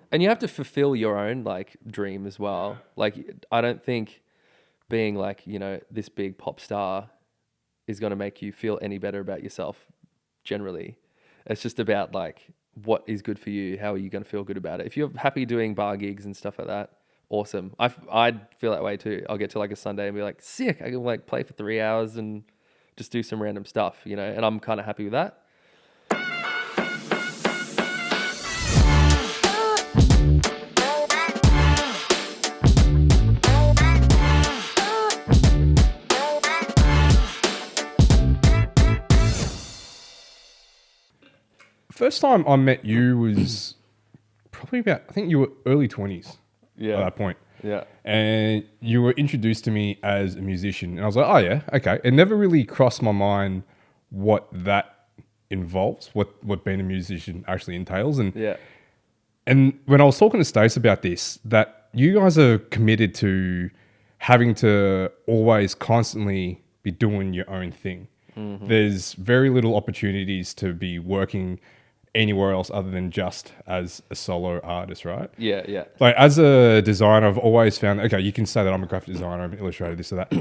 And you have to fulfill your own like dream as well. Like, I don't think being like, this big pop star is going to make you feel any better about yourself generally. It's just about like what is good for you. How are you going to feel good about it? If you're happy doing bar gigs and stuff like that, awesome. I'd feel that way too. I'll get to like a Sunday and be like, sick. I can like play for 3 hours and just do some random stuff, and I'm kind of happy with that. First time I met you was probably about, I think you were early 20s at that point. Yeah. And you were introduced to me as a musician. And I was like, oh yeah, okay. It never really crossed my mind what that involves, what being a musician actually entails. And when I was talking to Stace about this, that you guys are committed to having to always constantly be doing your own thing. Mm-hmm. There's very little opportunities to be working anywhere else other than just as a solo artist, right? Yeah, yeah. Like as a designer, I've always found, okay, you can say that I'm a graphic designer, I'm an illustrator, this or that.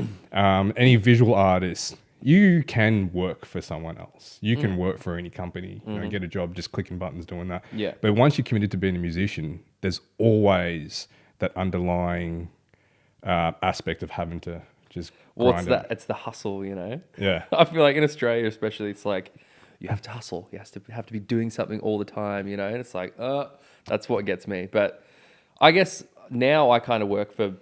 Any visual artist, you can work for someone else. You can work for any company, get a job just clicking buttons doing that. Yeah. But once you're committed to being a musician, there's always that underlying aspect of having to just grind it. It's the hustle, Yeah. I feel like in Australia especially, it's like you have to hustle. You have to be doing something all the time, and it's like, that's what gets me. But I guess now I kind of work for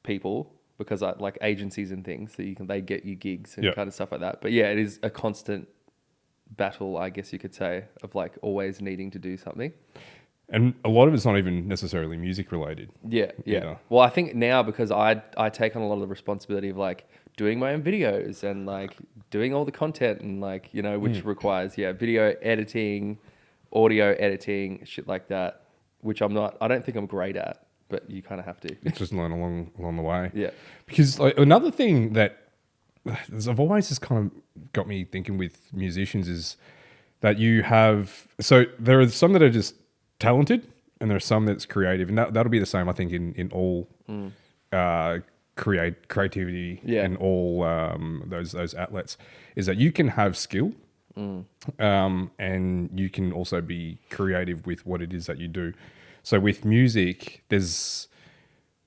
people because I like agencies and things that they get you gigs and kind of stuff like that. But yeah, it is a constant battle, I guess you could say, of like always needing to do something. And a lot of it's not even necessarily music related. Yeah, yeah. Well, I think now because I take on a lot of the responsibility of like doing my own videos and like doing all the content and like, which requires, video editing, audio editing, shit like that, which I don't think I'm great at, but you kind of have to. Just learn along the way. Yeah. Because like, another thing that I've always just kind of got me thinking with musicians is that you have, so there are some that are just talented and there are some that's creative, and that'll be the same I think in all creativity and all those outlets, is that you can have skill and you can also be creative with what it is that you do. So with music, there's,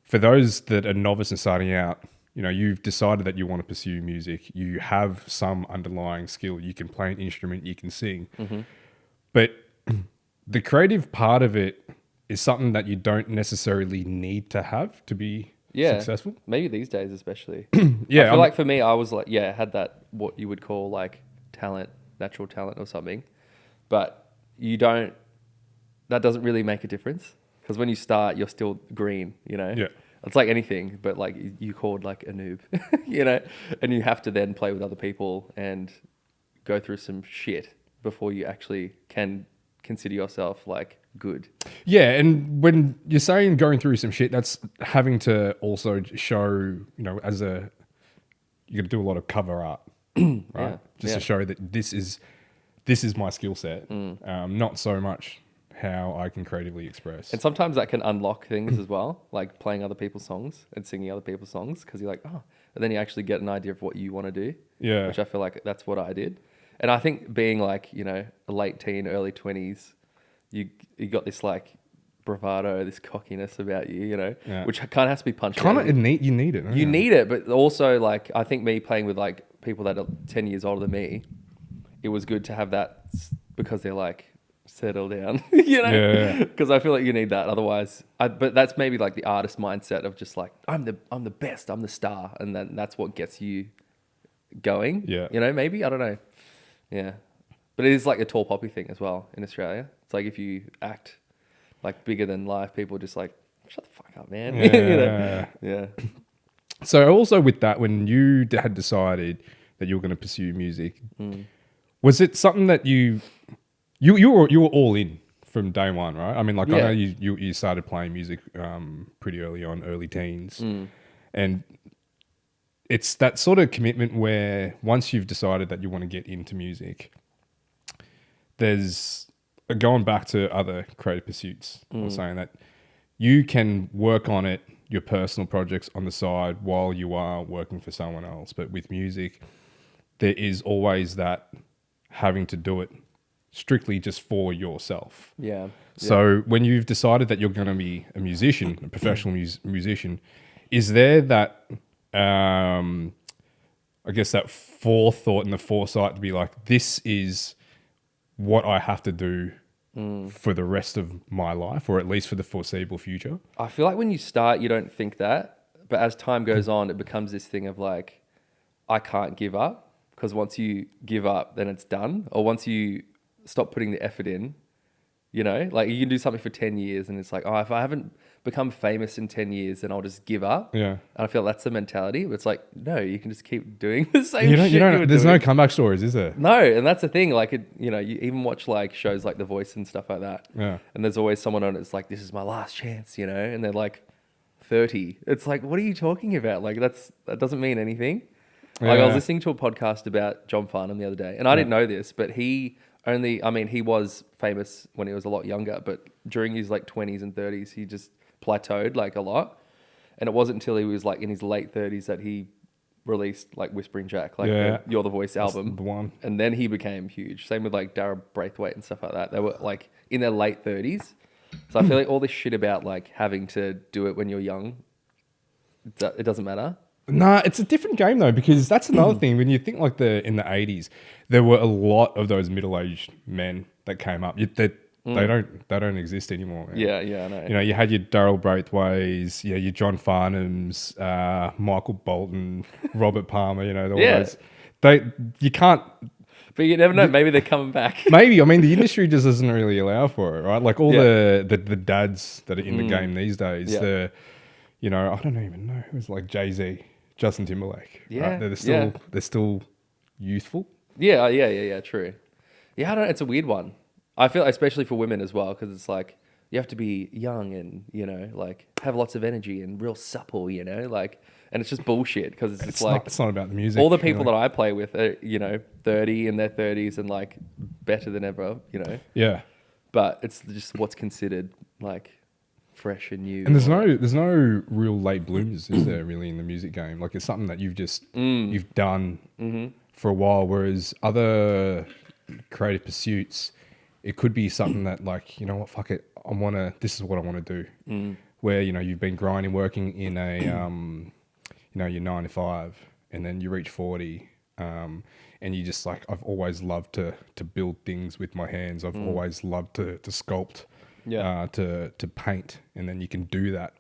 for those that are novice and starting out, you've decided that you want to pursue music, you have some underlying skill, you can play an instrument, you can sing, but the creative part of it is something that you don't necessarily need to have to be successful. Maybe these days especially. Yeah. I feel like for me, I was like, had that, what you would call like talent, natural talent or something. But that doesn't really make a difference. Because when you start, you're still green, Yeah. It's like anything, but like you called like a noob, and you have to then play with other people and go through some shit before you actually can consider yourself like good. Yeah, and when you're saying going through some shit, that's having to also show, you got to do a lot of cover art, right? To show that this is my skill set, not so much how I can creatively express. And sometimes that can unlock things as well, like playing other people's songs and singing other people's songs, because you're like, and then you actually get an idea of what you want to do. Yeah. Which I feel like that's what I did. And I think being like, a late teen, early 20s, you got this like bravado, this cockiness about you, which kind of has to be punched out. You need it. You need it, but also like, I think me playing with like people that are 10 years older than me, it was good to have that because they're like, settle down, because I feel like you need that. Otherwise, but that's maybe like the artist mindset of just like, I'm the best, I'm the star. And then that's what gets you going. Yeah. Maybe, I don't know. Yeah. But it is like a tall poppy thing as well in Australia. It's like if you act like bigger than life, people are just like, shut the fuck up, man. Yeah. So also with that, when you had decided that you were going to pursue music, was it something that you were all in from day one, right? I mean, like I know you started playing music pretty early on, early teens, and it's that sort of commitment where once you've decided that you want to get into music, there's going back to other creative pursuits, I was saying that you can work on it, your personal projects on the side while you are working for someone else. But with music, there is always that having to do it strictly just for yourself. Yeah. So when you've decided that you're going to be a musician, a professional musician, is there that, I guess, that forethought and the foresight to be like, this is what I have to do for the rest of my life, or at least for the foreseeable future? I feel like when you start, you don't think that. But as time goes on, it becomes this thing of like, I can't give up. Because once you give up, then it's done. Or once you stop putting the effort in, you know, like you can do something for 10 years and it's like, oh, if I haven't become famous in 10 years, then I'll just give up. Yeah. And I feel that's the mentality. But it's like, no, you can just keep doing the same You shit. don't, there's no comeback stories, is there? No, and that's the thing. Like, you even watch like shows like The Voice and stuff like that. Yeah. And there's always someone on it. It's like, this is my last chance, you know. And they're like 30. It's like, what are you talking about? Like, that doesn't mean anything. Like, I was listening to a podcast about John Farnham the other day, and I didn't know this, but he was famous when he was a lot younger, but during his like 20s and 30s, he just plateaued like a lot. And it wasn't until he was like in his late 30s that he released like Whispering Jack, like the You're the Voice album. That's the one. And then he became huge. Same with like Dara Braithwaite and stuff like that. They were like in their late 30s. So I feel like all this shit about like having to do it when you're young, it doesn't matter. Nah, it's a different game though, because that's another thing. When you think like in the 80s, there were a lot of those middle-aged men that came up. They don't exist anymore, man. Yeah, I know. You know, you had your Daryl Braithways, your John Farnhams, Michael Bolton, Robert Palmer, you know, all those. You can't. But you never know. Maybe they're coming back. Maybe. I mean, the industry just doesn't really allow for it, right? Like all the dads that are in the game these days, I don't even know who's like Jay-Z, Justin Timberlake. Yeah, right? They're still youthful. Yeah. True. Yeah, I don't know. It's a weird one. I feel, especially for women as well, because it's like you have to be young and like have lots of energy and real supple, like, and it's just bullshit because it's like it's not about the music. All the people that I play with are 30 in their 30s and like better than ever, Yeah. But it's just what's considered like fresh and new. And there's no real late bloomers, is there, really, in the music game? Like, it's something that you've just you've done for a while, whereas other creative pursuits, it could be something that, like, you know what, fuck it, this is what I want to do. Where, you've been grinding, working in a your 9 to 5, and then you reach 40, and you just like, I've always loved to build things with my hands. I've always loved to sculpt. To paint, and then you can do that.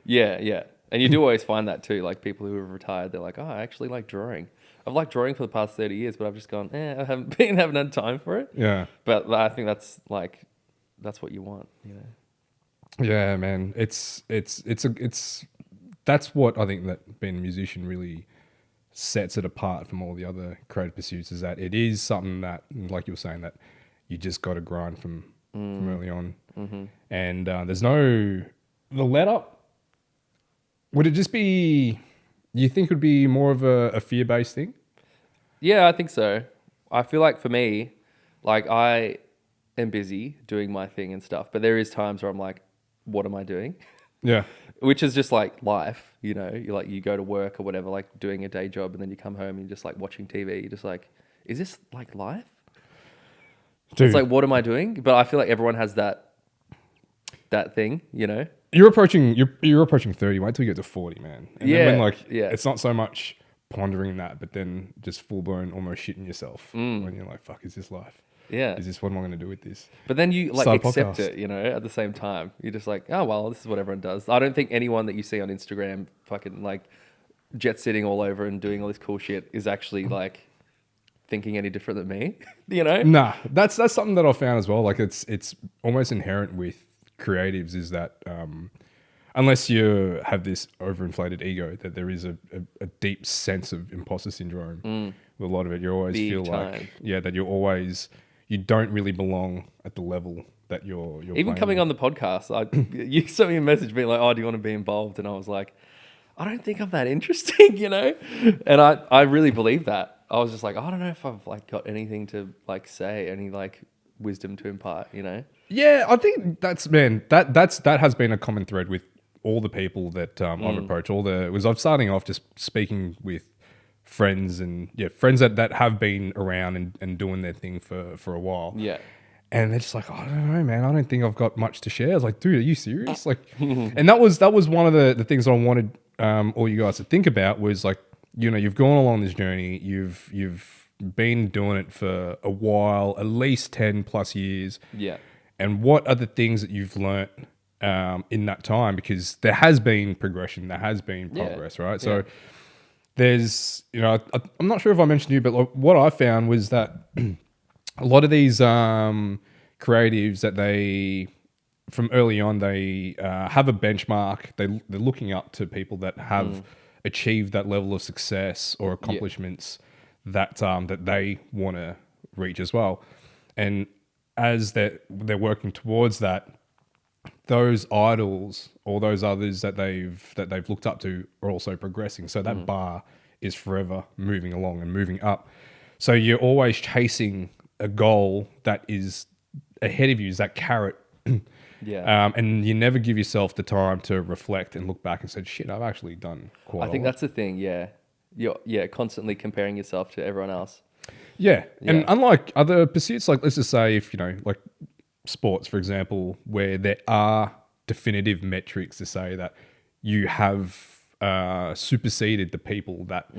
Yeah. And you do always find that too. Like people who have retired, they're like, oh, I actually like drawing. I've liked drawing for the past 30 years, but I've just gone, I haven't had time for it. Yeah. But I think that's what you want, Yeah, man. It's that's what I think that being a musician really sets it apart from all the other creative pursuits, is that it is something that, like you were saying, that you just got to grind from early on. And there's the let up. Would it just be, you think it would be more of a fear-based thing? Yeah, I think so. I feel like for me, like I am busy doing my thing and stuff, but there is times where I'm like, what am I doing? Yeah. Which is just like life, you like you go to work or whatever, like doing a day job, and then you come home and you're just like watching TV. You're just like, is this like life? Dude. It's like, what am I doing? But I feel like everyone has that thing, You're approaching 30. Wait till you get to 40, man. And then when it's not so much pondering that, but then just full blown almost shitting yourself when you're like, fuck, is this life? Yeah. Is this what am I going to do with this? But then you like accept it, at the same time. You're just like, oh, well, this is what everyone does. I don't think anyone that you see on Instagram fucking like jet sitting all over and doing all this cool shit is actually like thinking any different than me, Nah, that's something that I found as well. Like it's almost inherent with creatives, is that unless you have this overinflated ego, that there is a deep sense of imposter syndrome with a lot of it. You always feel like that you don't really belong at the level that you're even coming on the podcast. You sent me a message being like, oh, do you want to be involved? And I was like, I don't think I'm that interesting, and I really believe that. I was just like, I don't know if I've like got anything to like say, any like wisdom to impart, you know? Yeah, I think that has been a common thread with all the people that I've approached. I'm starting off just speaking with friends and friends that have been around and doing their thing for a while. Yeah. And they're just like, I don't know, man. I don't think I've got much to share. I was like, dude, are you serious? Like, and that was one of the things that I wanted all you guys to think about was like, you know, you've gone along this journey. You've been doing it for a while, at least 10 plus years. Yeah. And what are the things that you've learnt in that time? Because there has been progression, there has been progress, right? So there's, you know, I'm not sure if I mentioned to you, but like, what I found was that a lot of these creatives that they, from early on, they have a benchmark. They're looking up to people that have achieved that level of success or accomplishments that they want to reach as well. And as they're working towards that, those idols or those others that they've looked up to are also progressing. So that bar is forever moving along and moving up. So you're always chasing a goal that is ahead of you, is that carrot. And you never give yourself the time to reflect and look back and say, shit, I've actually done quite a lot. I think that's the thing, You're constantly comparing yourself to everyone else. Yeah. And unlike other pursuits, like let's just say if, you know, like sports, for example, where there are definitive metrics to say that you have superseded the people that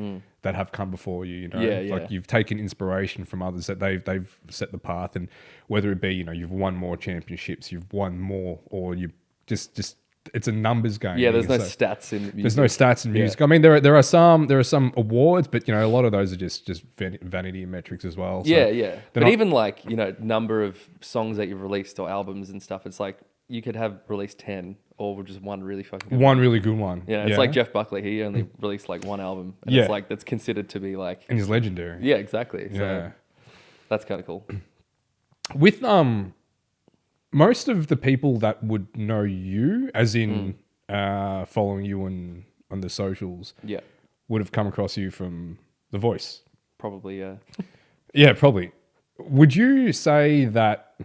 have come before you, you know, like you've taken inspiration from others that they've set the path, and whether it be, you know, you've won more championships, you've won more, or you just it's a numbers game. Yeah, there's no stats in music. There's no stats in music. I mean, there are some awards, but you know, a lot of those are just vanity metrics as well. So But even like, you know, number of songs that you've released or albums and stuff, it's like you could have released 10 or just one really fucking good one really good one. Yeah, it's like Jeff Buckley. He only released like one album, and it's like that's considered to be like, and he's legendary. Yeah, exactly. So that's kind of cool. With most of the people that would know you, as in following you on the socials, would have come across you from The Voice. Probably, yeah. Yeah, probably. Would you say that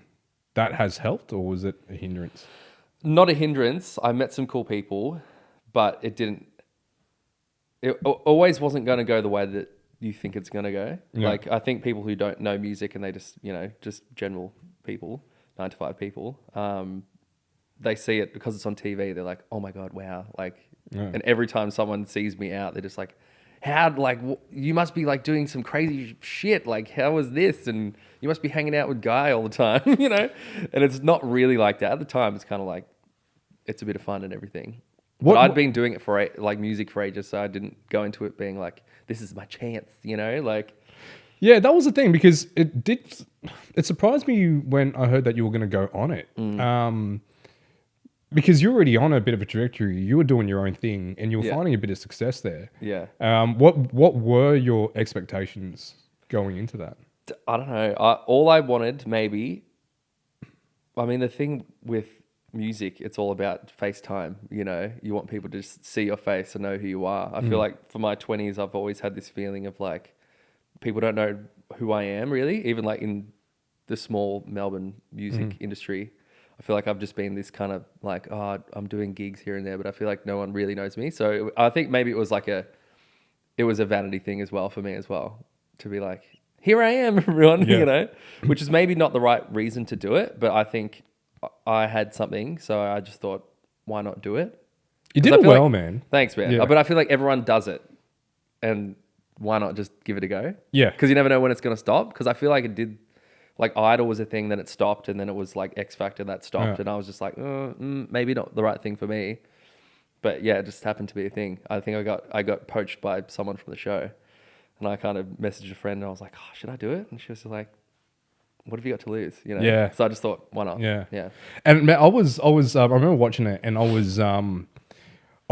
has helped, or was it a hindrance? Not a hindrance. I met some cool people, but it always wasn't going to go the way that you think it's going to go. Yeah. Like, I think people who don't know music and they just, you know, just general people, 9 to 5 people, they see it because it's on TV. They're like, oh my God, wow. Like, and every time someone sees me out, they're just like, you must be like doing some crazy shit. Like, how is this? And you must be hanging out with Guy all the time, you know? And it's not really like that. At the time, it's kind of like, it's a bit of fun and everything. But I'd been doing it for like music for ages, so I didn't go into it being like, this is my chance, you know? Like, yeah, that was the thing, because it surprised me when I heard that you were going to go on it. Because you're already on a bit of a trajectory. You were doing your own thing and you were finding a bit of success there. Yeah. What were your expectations going into that? I don't know. All I wanted, maybe, I mean, the thing with music, it's all about FaceTime, you know? You want people to just see your face and know who you are. I feel like for my 20s, I've always had this feeling of like, people don't know who I am really, even like in the small Melbourne music industry. I feel like I've just been this kind of like, I'm doing gigs here and there, but I feel like no one really knows me. So I think maybe it was a vanity thing as well for me as well, to be like, here I am, everyone, you know, which is maybe not the right reason to do it, but I think I had something, so I just thought, why not do it? You did it well, man. Thanks, man. Yeah. But I feel like everyone does it, and why not just give it a go? Yeah. Because you never know when it's going to stop. Because I feel like it did, like Idol was a thing, then it stopped, and then it was like X Factor that stopped, and I was just like, maybe not the right thing for me. But yeah, it just happened to be a thing. I think I got poached by someone from the show, and I kind of messaged a friend, and I was like, should I do it? And she was just like, what have you got to lose? You know? Yeah. So I just thought, why not? Yeah. Yeah. And man, I remember watching it, and I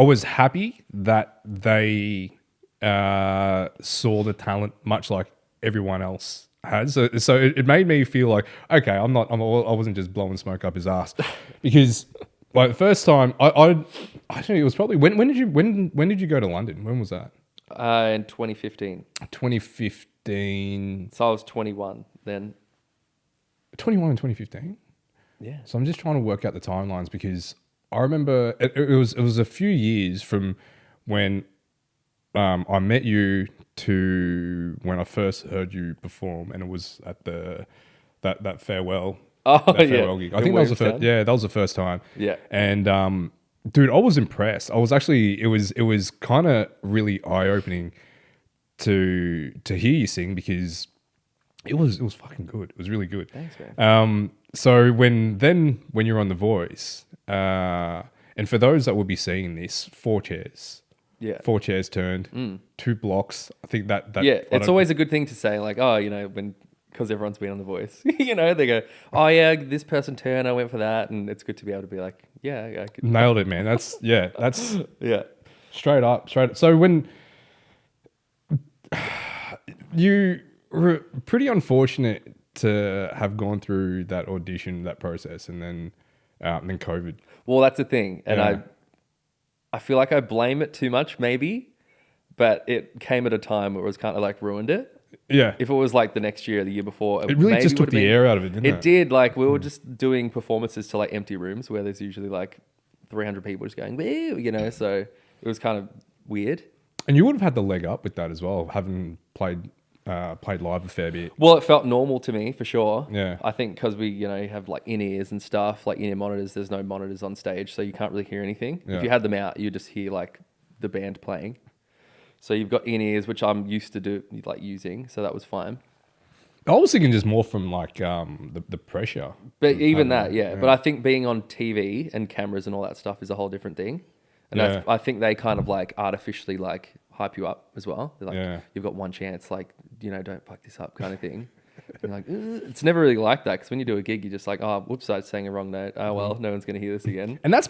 was happy that they saw the talent much like everyone else has. So it made me feel like, okay, I wasn't just blowing smoke up his ass, because like the first time I think it was probably when did you go to London? When was that? In 2015. 2015. So I was 21 then. 21 and 2015. Yeah. So I'm just trying to work out the timelines because I remember it was a few years from when I met you to when I first heard you perform, and it was at that farewell. Oh, That yeah. farewell gig. I In think that was the first. Williamstown? Yeah, that was the first time. Yeah. And dude, I was impressed. I was actually. It was kind of really eye opening to hear you sing because it was fucking good. It was really good. Thanks, man. So when you're on The Voice, and for those that will be seeing this, 4 chairs. Yeah. 4 chairs turned, 2 blocks. I think that Yeah, I it's don't- always a good thing to say, like, oh, because everyone's been on The Voice, they go, oh yeah, this person turned, I went for that, and it's good to be able to be like, yeah, I could. nailed it, man. That's Yeah. straight up. So when you were pretty unfortunate to have gone through that audition, that process, and then COVID. Well, that's the thing, and Yeah. I feel like I blame it too much, maybe, but it came at a time where it was kind of like ruined it. Yeah, If it was like the next year or the year before, it really maybe just took would've the been- air out of it, didn't it? It did. Like we were just doing performances to like empty rooms where there's usually like 300 people just going, woo, so it was kind of weird. And you would have had the leg up with that as well, having played live a fair bit. Well, it felt normal to me for sure. Yeah. I think because we, have like in-ears and stuff, like in-ear monitors, there's no monitors on stage, so you can't really hear anything. Yeah. If you had them out, you just hear like the band playing. So you've got in-ears, which I'm used to using, so that was fine. I was thinking just more from like the pressure. But even that, yeah. But I think being on TV and cameras and all that stuff is a whole different thing. And Yeah. I think they kind of like artificially like hype you up as well. They're like, Yeah. you've got one chance, like, don't fuck this up kind of thing. And you're like, "Ugh." It's never really like that because when you do a gig, you're just like, oh, whoops, I sang a wrong note. Oh, well, no one's going to hear this again. And that's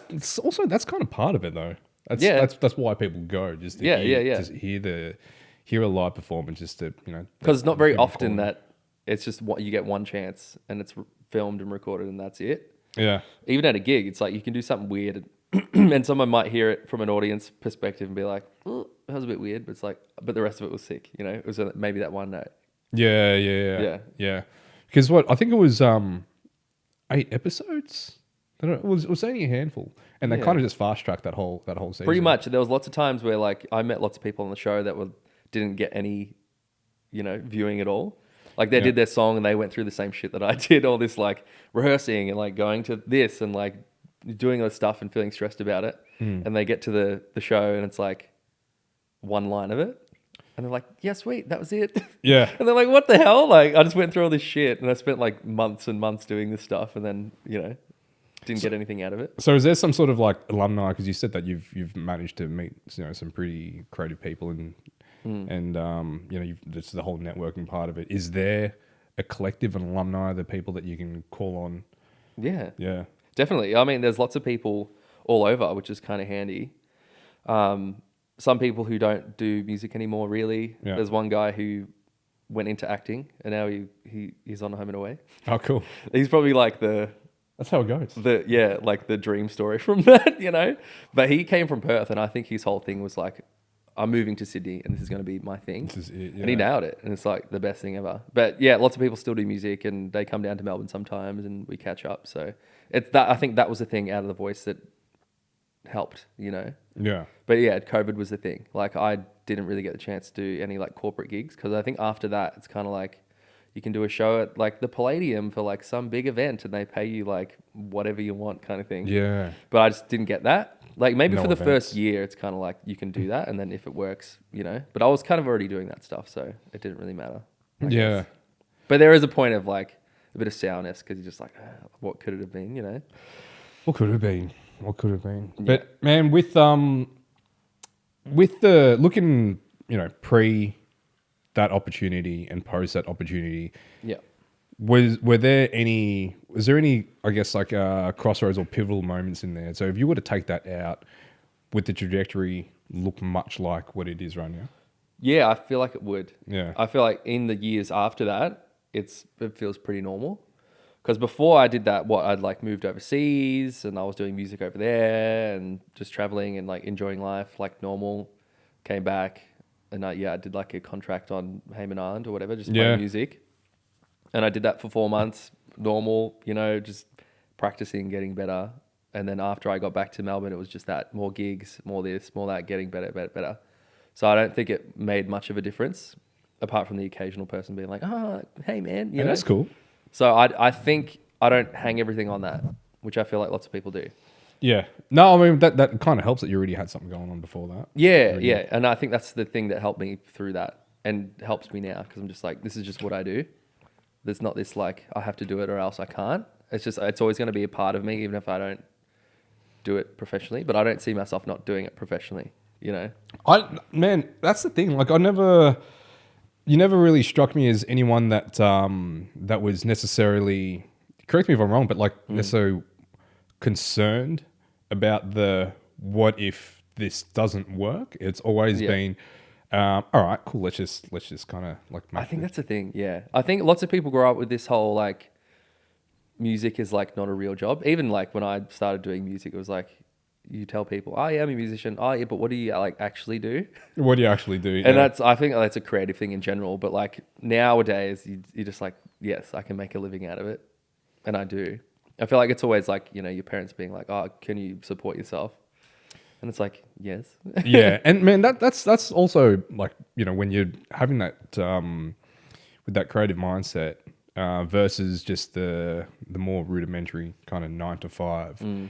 kind of part of it though. That's why people go, just to hear a live performance, just to Because it's not very people often call. that it's just what you get one chance and it's filmed and recorded and that's it. Yeah. Even at a gig, it's like you can do something weird and someone might hear it from an audience perspective and be like, oh, that was a bit weird, but it's like, but the rest of it was sick, It was maybe that one note. Yeah. Because I think it was 8 episodes. I don't know, it was only a handful, and they Yeah. kind of just fast tracked that whole season. Pretty much. There was lots of times where like I met lots of people on the show that didn't get any, viewing at all. Like they did their song and they went through the same shit that I did, all this like rehearsing and like going to this and like doing all this stuff and feeling stressed about it. And they get to the show and it's like one line of it. And they're like, yeah, sweet, that was it. Yeah. And they're like, what the hell? Like I just went through all this shit and I spent like months and months doing this stuff and then, didn't get anything out of it. So is there some sort of like alumni? Because you said that you've managed to meet some pretty creative people and that's the whole networking part of it. Is there a collective and alumni, the people that you can call on? Yeah. Yeah. Definitely. I mean, there's lots of people all over, which is kind of handy. Some people who don't do music anymore, really. Yeah. There's one guy who went into acting and now he's on Home and Away. Oh, cool. He's probably like That's how it goes. the dream story from that, But he came from Perth and I think his whole thing was like, I'm moving to Sydney and this is going to be my thing. This is it, And he nailed it. And it's like the best thing ever. But yeah, lots of people still do music and they come down to Melbourne sometimes and we catch up. So it's that, I think that was the thing out of The Voice that helped, Yeah. But yeah, COVID was the thing. Like I didn't really get the chance to do any like corporate gigs because I think after that it's kind of like you can do a show at like the Palladium for like some big event and they pay you like whatever you want kind of thing. Yeah. But I just didn't get that. Like maybe No for the events. first year, it's kind of like you can do that. And then if it works, but I was kind of already doing that stuff. So it didn't really matter. I Yeah. guess. But there is a point of like a bit of sourness because you're just like, what could it have been, What could it have been? What could it have been? Yeah. But man, with the looking, pre that opportunity and post that opportunity, Yeah. was there any, I guess, like crossroads or pivotal moments in there? So if you were to take that out, would the trajectory look much like what it is right now? Yeah, I feel like it would. Yeah. I feel like in the years after that, it feels pretty normal. Because before I did that, I'd like moved overseas and I was doing music over there and just traveling and like enjoying life like normal. Came back and I did like a contract on Hayman Island or whatever, just playing music. And I did that for 4 months, normal, just practicing, getting better. And then after I got back to Melbourne, it was just that more gigs, more this, more that, getting better, better, better. So I don't think it made much of a difference, apart from the occasional person being like, "Oh, hey man," That's cool. So I think I don't hang everything on that, which I feel like lots of people do. Yeah. No, I mean that kind of helps that you already had something going on before that. Yeah, yeah. And I think that's the thing that helped me through that and helps me now, because I'm just like, this is just what I do. There's not this like, I have to do it or else I can't. It's always going to be a part of me, even if I don't do it professionally. But I don't see myself not doing it professionally, Man, that's the thing. Like you never really struck me as anyone that that was necessarily, correct me if I'm wrong, but like necessarily concerned about the what if this doesn't work. It's always been all right, cool, let's just kind of like I think that's the thing. Yeah, I think lots of people grow up with this whole like music is like not a real job. Even like when I started doing music, it was like, you tell people, "Oh yeah, I'm a musician." "Oh yeah, but what do you like actually do?" What do you actually do? And I think that's a creative thing in general. But like nowadays, you're just like, yes, I can make a living out of it, and I do. I feel like it's always like, your parents being like, "Oh, can you support yourself?" And it's like, yes. Yeah, and man, that's also like, when you're having that with that creative mindset versus just the more rudimentary kind of 9 to 5.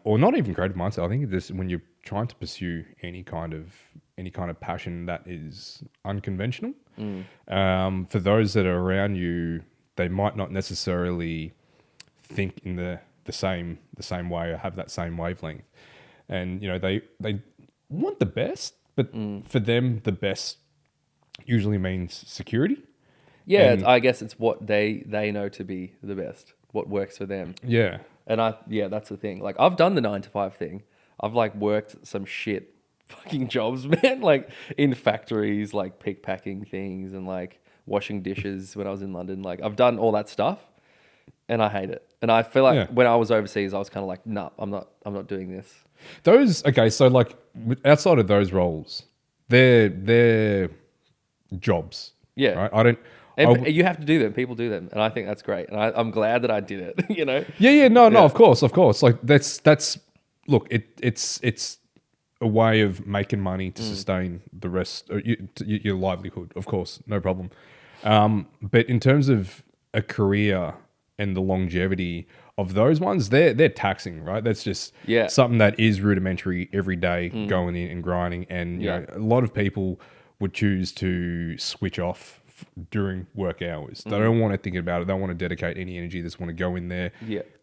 Or not even creative mindset. I think this when you're trying to pursue any kind of passion that is unconventional. For those that are around you, they might not necessarily think in the same way or have that same wavelength, and they want the best, but for them the best usually means security. Yeah, I guess it's what they know to be the best, what works for them. Yeah. And that's the thing. Like I've done the 9 to 5 thing. I've like worked some shit fucking jobs, man. Like in factories, like pick packing things and like washing dishes when I was in London. Like I've done all that stuff, and I hate it. And I feel like when I was overseas, I was kind of like, nah, I'm not doing this. So like outside of those roles, they're jobs. Yeah. Right. I don't. And you have to do them. People do them, and I think that's great. And I'm glad that I did it. Yeah. No. Of course. Like that's. Look, it's a way of making money to sustain the rest, or your livelihood. Of course, no problem. But in terms of a career and the longevity of those ones, they're taxing, right? That's just something that is rudimentary every day, going in and grinding, and a lot of people would choose to switch off during work hours. They don't want to think about it. They don't want to dedicate any energy. They just want to go in there,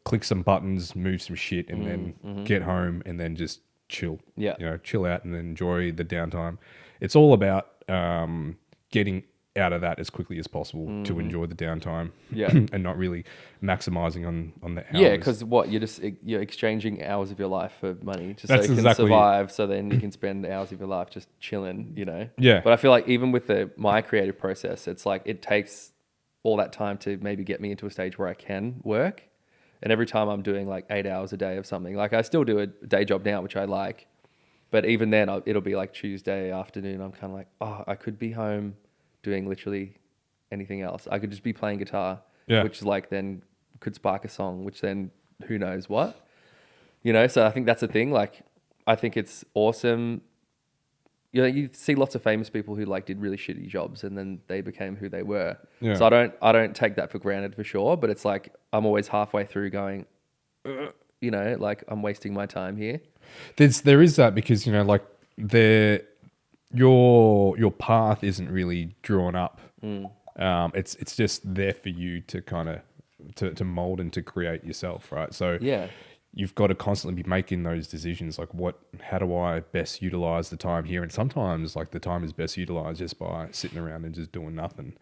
click some buttons, move some shit, and then get home and then just chill. Chill out and then enjoy the downtime. It's all about getting out of that as quickly as possible to enjoy the downtime. And not really maximizing on the hours. Yeah, because you're exchanging hours of your life for money just so you can survive. So then you can spend hours of your life just chilling. Yeah. But I feel like even with my creative process, it's like it takes all that time to maybe get me into a stage where I can work. And every time I'm doing like 8 hours a day of something, like I still do a day job now, which I like. But even then, it'll be like Tuesday afternoon. I'm kind of like, oh, I could be home doing literally anything else. I could just be playing guitar, which like then could spark a song, which then who knows what, So I think that's the thing. Like, I think it's awesome. You see lots of famous people who like did really shitty jobs and then they became who they were. So I don't take that for granted for sure. But it's like I'm always halfway through going, like I'm wasting my time here. There is that because like your path isn't really drawn up. It's just there for you to kind of to mold and to create yourself, right? So you've got to constantly be making those decisions, like how do I best utilize the time here? And sometimes like the time is best utilized just by sitting around and just doing nothing.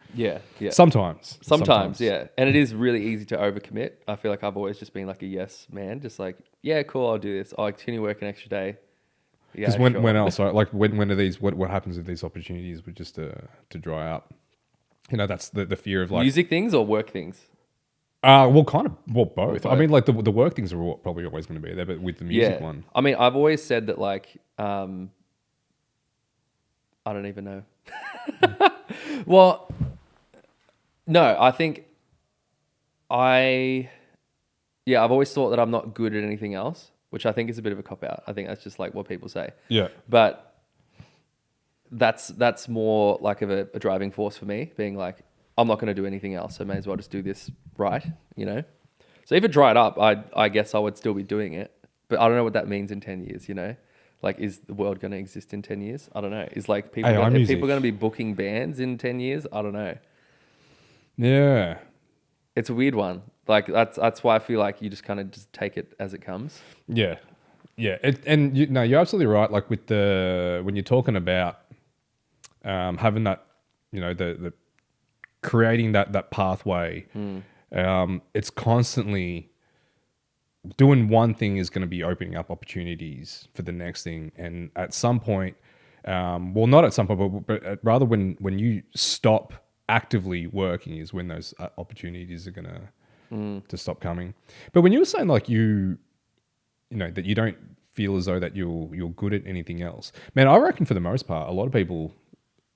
Sometimes, yeah. And it is really easy to overcommit. I feel like I've always just been like a yes man, just like, yeah, cool, I'll do this. I'll continue working an extra day. Because when else, right? Like when are these? What happens if these opportunities were just to dry up? That's the fear of like music things or work things. Both. I mean, like the work things are probably always going to be there, but with the music one, I mean, I've always said that like I don't even know. Well, no, I think I've always thought that I'm not good at anything else, which I think is a bit of a cop out. I think that's just like what people say. Yeah. But that's more like of a driving force for me, being like, I'm not going to do anything else, so may as well just do this right, you know? So if it dried up, I guess I would still be doing it, but I don't know what that means in 10 years, you know? Like, is the world going to exist in 10 years? I don't know. Is like people AI gonna, are music. people going to be booking bands in 10 years? I don't know. Yeah. It's a weird one. Like that's why I feel like you just kind of just take it as it comes. Yeah. Yeah. No, you're absolutely right. Like with when you're talking about having that, you know, the creating that pathway, it's constantly doing one thing is going to be opening up opportunities for the next thing. And at some point, well, not at some point, but rather when you stop actively working is when those opportunities are going to stop coming. But when you were saying like you know, that you don't feel as though that you're good at anything else, man, I reckon for the most part, a lot of people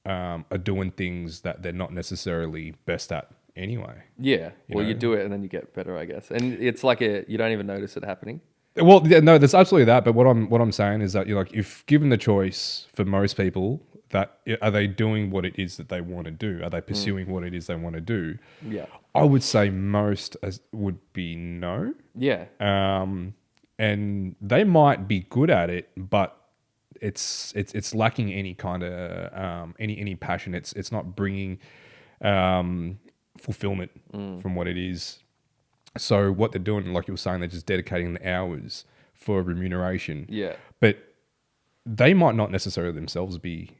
are doing things that they're not necessarily best at anyway. Yeah. You You know? do it and then you get better, I guess. And it's like you don't even notice it happening. Well, yeah, no, there's absolutely that. But what I'm saying is that you're like, if given the choice for most people, that are they doing what it is that they want to do? Are they pursuing what it is they want to do? Yeah. I would say most would be no. Yeah. And they might be good at it, but it's lacking any kind of any passion. It's not bringing fulfillment from what it is. So what they're doing, like you were saying, they're just dedicating the hours for remuneration. Yeah. But they might not necessarily themselves be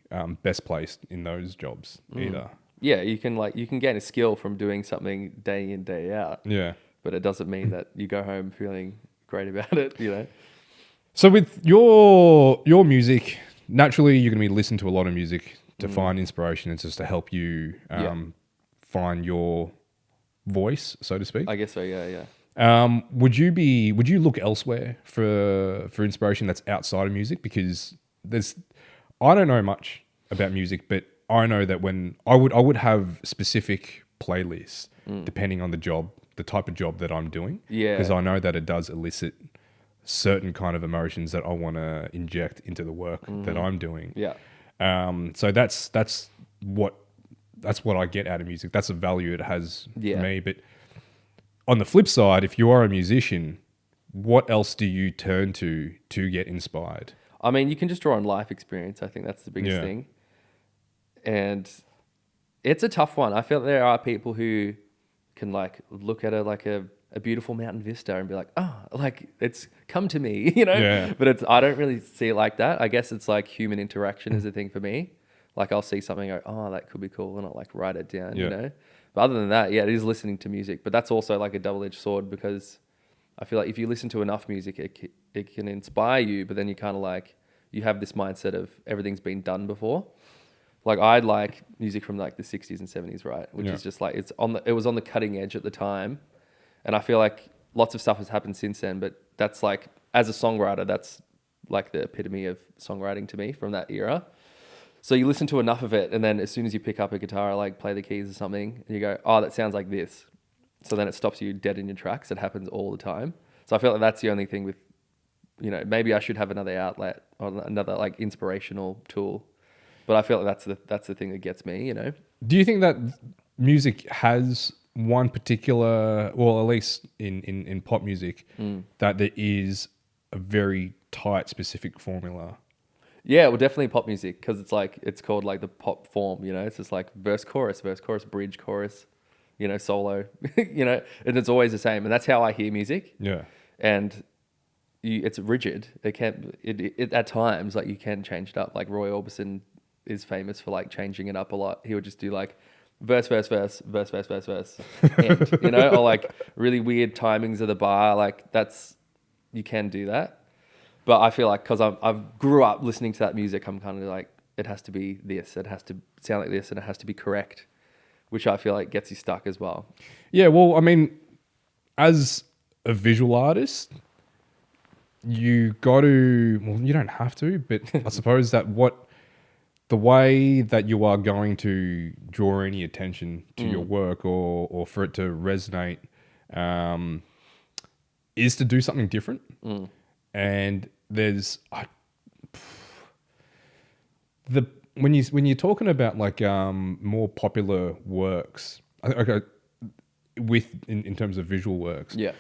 best placed in those jobs either. Yeah, you can gain a skill from doing something day in, day out. Yeah. But it doesn't mean that you go home feeling great about it, you know? So with your music, naturally you're going to be listening to a lot of music to find inspiration and just to help you find your voice, so to speak. I guess so, yeah. Would you look elsewhere for inspiration that's outside of music? Because I don't know much about music, but I know that when I would have specific playlists depending on the type of job that I'm doing. Yeah. Because I know that it does elicit certain kind of emotions that I want to inject into the work that I'm doing. Yeah. So that's what I get out of music. That's the value it has for me. But on the flip side, if you are a musician, what else do you turn to get inspired? I mean, you can just draw on life experience. I think that's the biggest thing. And it's a tough one. I feel there are people who can like look at a beautiful mountain vista and be like, oh, like it's come to me, you know? Yeah. But I don't really see it like that. I guess it's like human interaction is a thing for me. Like I'll see something, go, oh, that could be cool, and I'll like write it down, you know? But other than that, it is listening to music. But that's also like a double-edged sword, because I feel like if you listen to enough music, it can inspire you, but then you kind of like, you have this mindset of everything's been done before. Like I like music from like the 60s and 70s, right? Which is just like, it was on the cutting edge at the time. And I feel like lots of stuff has happened since then, but that's like, as a songwriter, that's like the epitome of songwriting to me from that era. So you listen to enough of it, and then as soon as you pick up a guitar, like play the keys or something, and you go, oh, that sounds like this. So then it stops you dead in your tracks. It happens all the time. So I feel like that's the only thing with, you know, maybe I should have another outlet or another like inspirational tool. But I feel like that's the thing that gets me, you know. Do you think that music has one particular, well, at least in pop music, that there is a very tight, specific formula? Yeah, well, definitely pop music, because it's called like the pop form, you know. It's just like verse, chorus, bridge, chorus, you know, solo, you know, and it's always the same. And that's how I hear music. Yeah. And it's rigid. It at times, like you can change it up. Like Roy Orbison is famous for like changing it up a lot. He would just do like verse, end, you know, or like really weird timings of the bar. Like you can do that. But I feel like because I've grew up listening to that music, I'm kind of like, it has to be this, it has to sound like this, and it has to be correct, which I feel like gets you stuck as well. Yeah, well, I mean, as a visual artist, you got to, well, you don't have to, but I suppose that the way that you are going to draw any attention to your work or for it to resonate is to do something different. Mm. And there's when you're talking about like more popular works, okay, in terms of visual works, Yeah.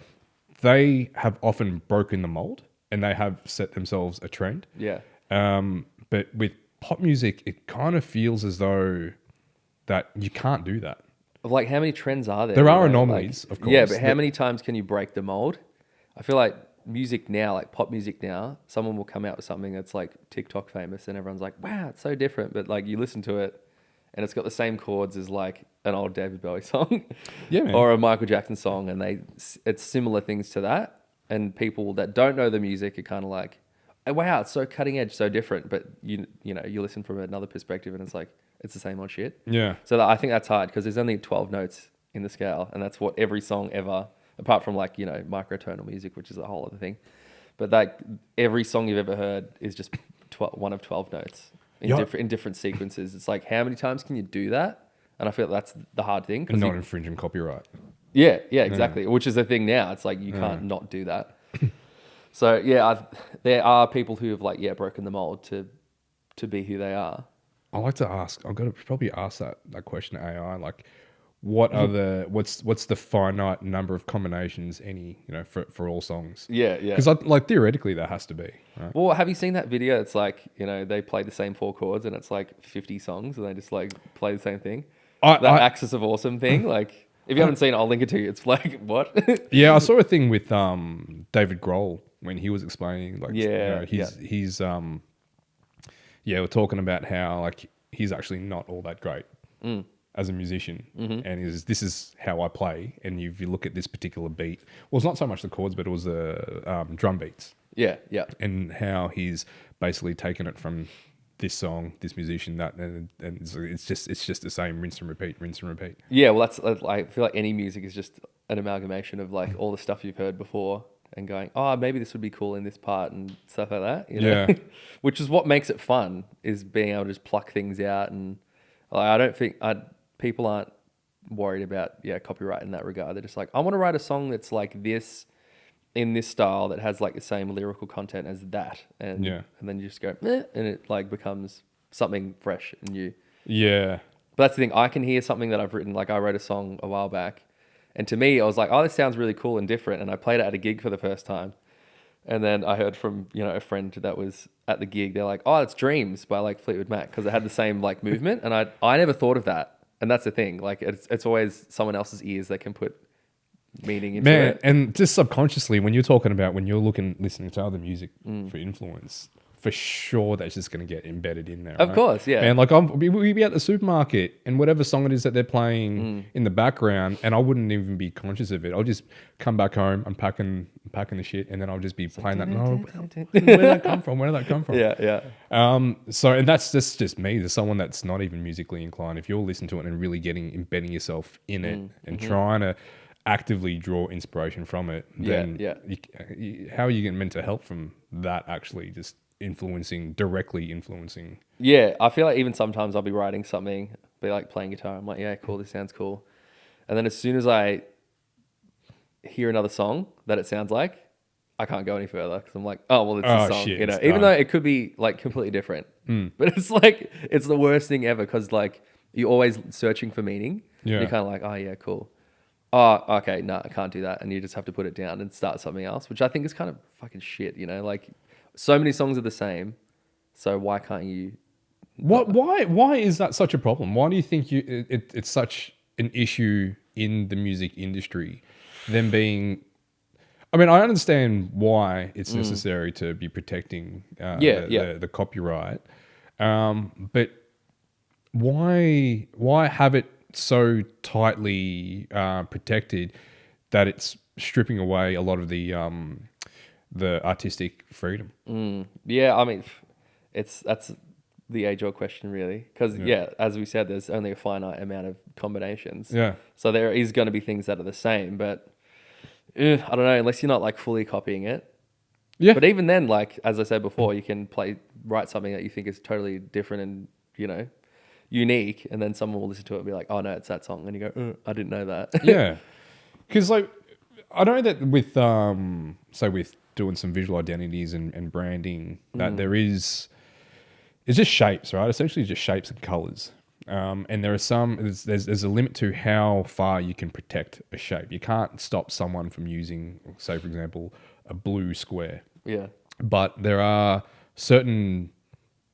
they have often broken the mold and they have set themselves a trend. Yeah. But with pop music, it kind of feels as though that you can't do that. Like, how many trends are there? There are anomalies, like, of course. Yeah, but how many times can you break the mold? I feel like music now, like pop music now, someone will come out with something that's like TikTok famous and everyone's like, wow, it's so different. But like you listen to it and it's got the same chords as like an old David Bowie song Yeah, man. or a Michael Jackson song. And it's similar things to that. And people that don't know the music are kind of like, oh, wow, it's so cutting edge, so different. But you know, you listen from another perspective and it's like, it's the same old shit. Yeah. So I think that's hard because there's only 12 notes in the scale. And that's what every song ever, apart from like, you know, microtonal music, which is a whole other thing. But like every song you've ever heard is just one of 12 notes in different sequences. It's like, how many times can you do that? And I feel that's the hard thing. And not infringing copyright. Yeah, exactly. Which is the thing now. It's like you can't not do that. So yeah, there are people who have like broken the mold to be who they are. I like to ask. I've got to probably ask that question to AI. Like, what are what's the finite number of combinations for all songs? Yeah. Because like theoretically there has to be. Right? Well, have you seen that video? It's like, you know, they play the same 4 chords and it's like 50 songs and they just like play the same thing. That Axis of Awesome thing, like. If you haven't seen it, I'll link it to you. It's like, what? Yeah, I saw a thing with David Grohl when he was explaining, like, we're talking about how like he's actually not all that great as a musician, and this is how I play. And if you look at this particular beat, well, it's not so much the chords, but it was the drum beats. Yeah, and how he's basically taken it from this song, this musician, that, and it's just the same rinse and repeat. Yeah, well, I feel like any music is just an amalgamation of like all the stuff you've heard before and going, oh, maybe this would be cool in this part and stuff like that. You know? Yeah. Which is what makes it fun, is being able to just pluck things out. And like, I don't think people aren't worried about copyright in that regard. They're just like, I want to write a song that's like this, in this style, that has like the same lyrical content as that, and then you just go and it like becomes something fresh and new. Yeah, but that's the thing. I can hear something that I've written. Like I wrote a song a while back, and to me, I was like, oh, this sounds really cool and different. And I played it at a gig for the first time, and then I heard from a friend that was at the gig. They're like, oh, it's Dreams by like Fleetwood Mac, because it had the same like movement, and I never thought of that. And that's the thing. Like it's always someone else's ears that can put meaning into it. And just subconsciously, when you're talking about, when you're listening to other music for influence, for sure that's just going to get embedded in there. Of course, yeah. And like we'd be at the supermarket and whatever song it is that they're playing in the background, and I wouldn't even be conscious of it. I'll just come back home, unpacking the shit, and then I'll just be playing that. No, where did that come from? Where did that come from? Yeah. So, and that's just me. There's someone that's not even musically inclined. If you're listening to it and really embedding yourself in it and trying to actively draw inspiration from it, then how are you getting meant to help from that actually just directly influencing? Yeah, I feel like even sometimes I'll be writing something, be like playing guitar, I'm like, yeah, cool, this sounds cool. And then as soon as I hear another song that it sounds like, I can't go any further because I'm like, oh, well, it's a song, shit, even though it could be like completely different. But it's like, it's the worst thing ever, because like you're always searching for meaning. Yeah. You're kind of like, oh yeah, cool. Oh, okay, no, I can't do that. And you just have to put it down and start something else, which I think is kind of fucking shit, like so many songs are the same. So why can't you? Why is that such a problem? Why do you think it's such an issue in the music industry? Them being, I mean, I understand why it's necessary to be protecting the copyright, but why have it so tightly protected that it's stripping away a lot of the artistic freedom? Yeah, I mean, that's the age-old question, really. Because as we said, there's only a finite amount of combinations. Yeah. So there is going to be things that are the same, but I don't know, unless you're not like fully copying it. Yeah. But even then, like as I said before, you can write something that you think is totally different and unique, and then someone will listen to it and be like, oh no, it's that song, and you go, I didn't know that. Yeah, because like I know that with say with doing some visual identities and branding, that there is, it's just shapes, right? Essentially just shapes and colors. And there are there's a limit to how far you can protect a shape. You can't stop someone from using, say for example, a blue square. Yeah. But there are certain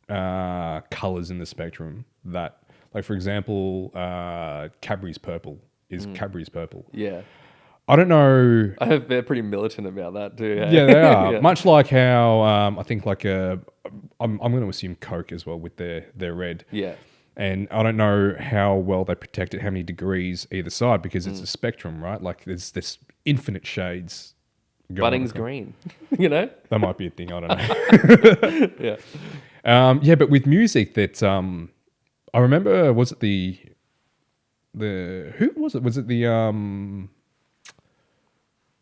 colors in the spectrum that, like for example, Cadbury's purple is Cadbury's purple. Yeah. I don't know. They're pretty militant about that too. Hey? Yeah, they are. Yeah. Much like how I think like I'm going to assume Coke as well with their red. Yeah. And I don't know how well they protect it, how many degrees either side, because it's a spectrum, right? Like there's this infinite shades. Bunnings green, you know? That might be a thing. I don't know. Yeah. Yeah, but with music that I remember, was it the who was it? Was it the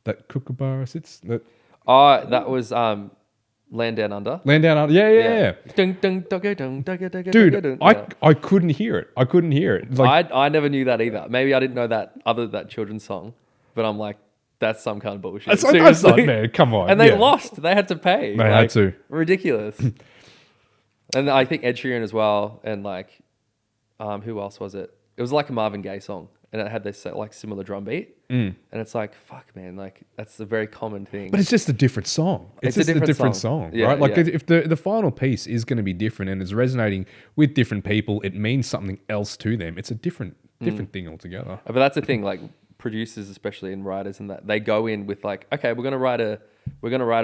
that Kookaburra sits that? Oh, that was Land Down Under. Land Down Under. Yeah. Dun, dun, dugga, dun, dugga, dugga, Dude, dugga, dun. I couldn't hear it. I couldn't hear it. Like, I never knew that either. Maybe I didn't know that other that children's song, but I'm like, that's some kind of bullshit. that's Seriously. not, man. Come on. And they yeah. lost. They had to pay. They had to. Ridiculous. And I think Ed Sheeran as well. And like, who else was it? It was like a Marvin Gaye song, and it had this like similar drum beat. And it's like, fuck, man, like that's a very common thing. But it's just a different song. It's just a different song, Yeah, right? Like yeah. if the final piece is going to be different and it's resonating with different people, it means something else to them. It's a different thing altogether. But that's the thing, like producers, especially and writers, and that they go in with like, okay, we're gonna write a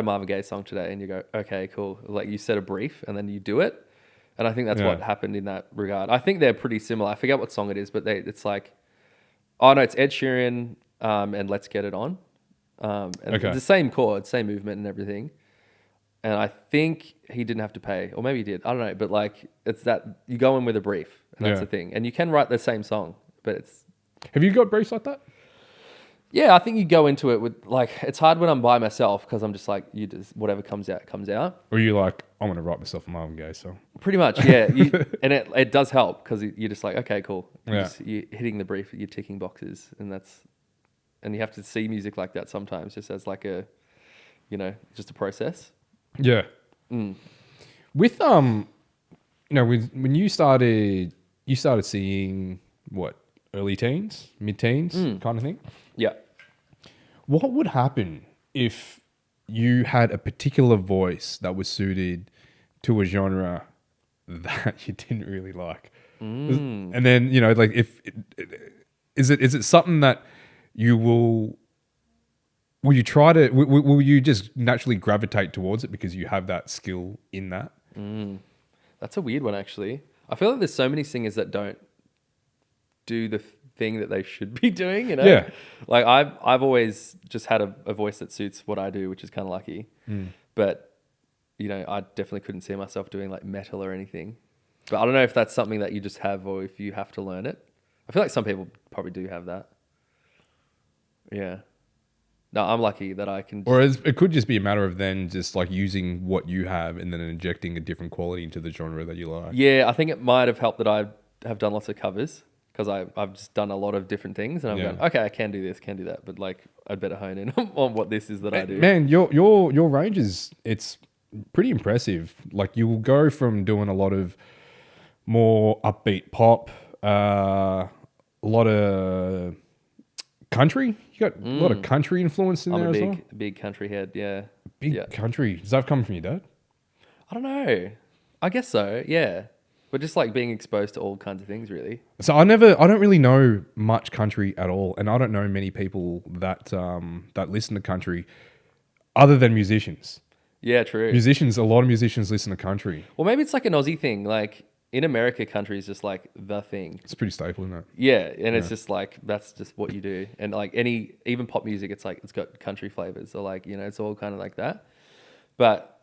Marvin Gaye song today, and you go, okay, cool. Like you set a brief, and then you do it. And I think that's what happened in that regard. I think they're pretty similar. I forget what song it is, but it's like, oh no, it's Ed Sheeran and Let's Get It On. And it's the same chord, same movement and everything. And I think he didn't have to pay, or maybe he did. I don't know, but like it's that you go in with a brief, and that's the thing. And you can write the same song, but it's. Have you got briefs like that? Yeah, I think you go into it with like it's hard when I'm by myself because I'm just like you just whatever comes out comes out. Or are you like, I want to write myself a Marvin Gaye song? Pretty much, yeah. And it does help because you're just like, okay, cool. You're hitting the brief, you're ticking boxes, and you have to see music like that sometimes, just as like a, just a process. Yeah. With when you started seeing what, early teens, mid-teens kind of thing. Yeah. What would happen if you had a particular voice that was suited to a genre that you didn't really like? And then, like is it something that you will you try to, will you just naturally gravitate towards it because you have that skill in that? That's a weird one, actually. I feel like there's so many singers that don't do the thing that they should be doing, Yeah. Like I've always just had a voice that suits what I do, which is kind of lucky. But I definitely couldn't see myself doing like metal or anything. But I don't know if that's something that you just have or if you have to learn it. I feel like some people probably do have that. Yeah. No, I'm lucky that I can. Or it could just be a matter of then just like using what you have and then injecting a different quality into the genre that you like. Yeah, I think it might have helped that I have done lots of covers. Because I've just done a lot of different things, and I'm going, okay, I can do this, can do that, but like I'd better hone in on what this is that I do. Man, your range it's pretty impressive. Like you will go from doing a lot of more upbeat pop, a lot of country. You got a lot of country influence in there as well. Big country head, yeah. Big country. Does that come from your dad? I don't know. I guess so, yeah. But just like being exposed to all kinds of things, really. So I don't really know much country at all, and I don't know many people that that listen to country, other than musicians. Yeah, true. A lot of musicians listen to country. Well, maybe it's like an Aussie thing. Like in America, country is just like the thing. It's pretty staple, isn't it? Yeah, and it's just like that's just what you do. And like even pop music, it's like it's got country flavors, or like it's all kind of like that. But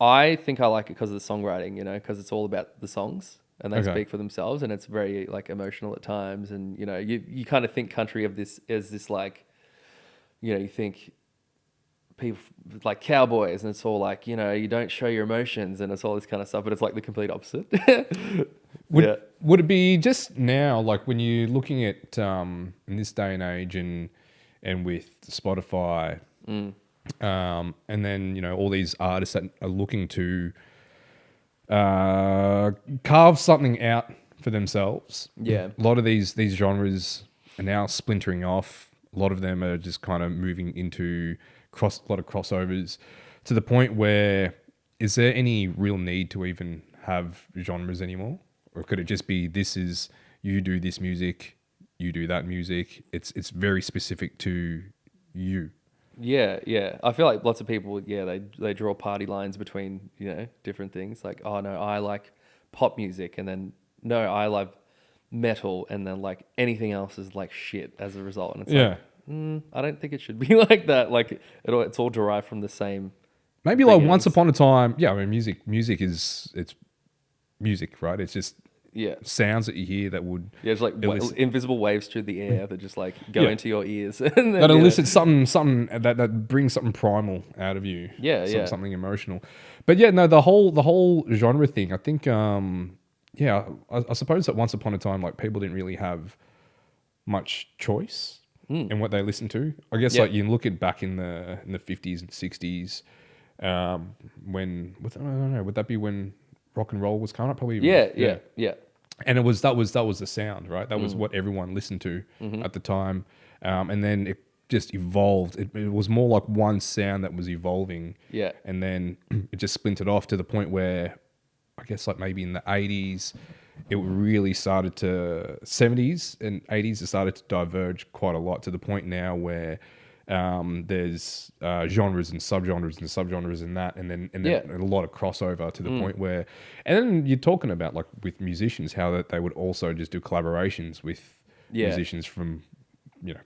I think I like it because of the songwriting, because it's all about the songs and they speak for themselves, and it's very like emotional at times. And you kind of think country of this as this like, you think people like cowboys, and it's all like you don't show your emotions, and it's all this kind of stuff. But it's like the complete opposite. Would it be just now, like when you're looking at in this day and age, and and with Spotify, and then all these artists that are looking to carve something out for themselves. Yeah. A lot of these genres are now splintering off. A lot of them are just kind of moving into a lot of crossovers, to the point where, is there any real need to even have genres anymore? Or could it just be, this is, you do this music, you do that music. It's very specific to you. Yeah. I feel like lots of people, they draw party lines between, different things. Like, oh no, I like pop music, and then no, I love metal, and then like anything else is like shit as a result. And it's like, I don't think it should be like that. Like it's all derived from the same. Maybe like once upon a time, I mean, music it's music, right? It's just sounds that you hear that would it's like invisible waves through the air that just like go into your ears and then, that elicit something that brings something primal out of you. Something emotional. But the whole genre thing, I think I suppose that once upon a time, like, people didn't really have much choice in what they listened to. I guess like you look at back in the 50s and 60s, when I don't know, would that be when rock and roll was coming up? Probably. Yeah. And that was the sound, right? That was what everyone listened to at the time. And then it just evolved. It was more like one sound that was evolving. Yeah. And then it just splintered off to the point where, I guess like maybe in the 80s, it really started to 70s and 80s, it started to diverge quite a lot, to the point now where there's genres and subgenres in that, and then a lot of crossover, to the point where, and then you're talking about like with musicians, how that they would also just do collaborations with musicians from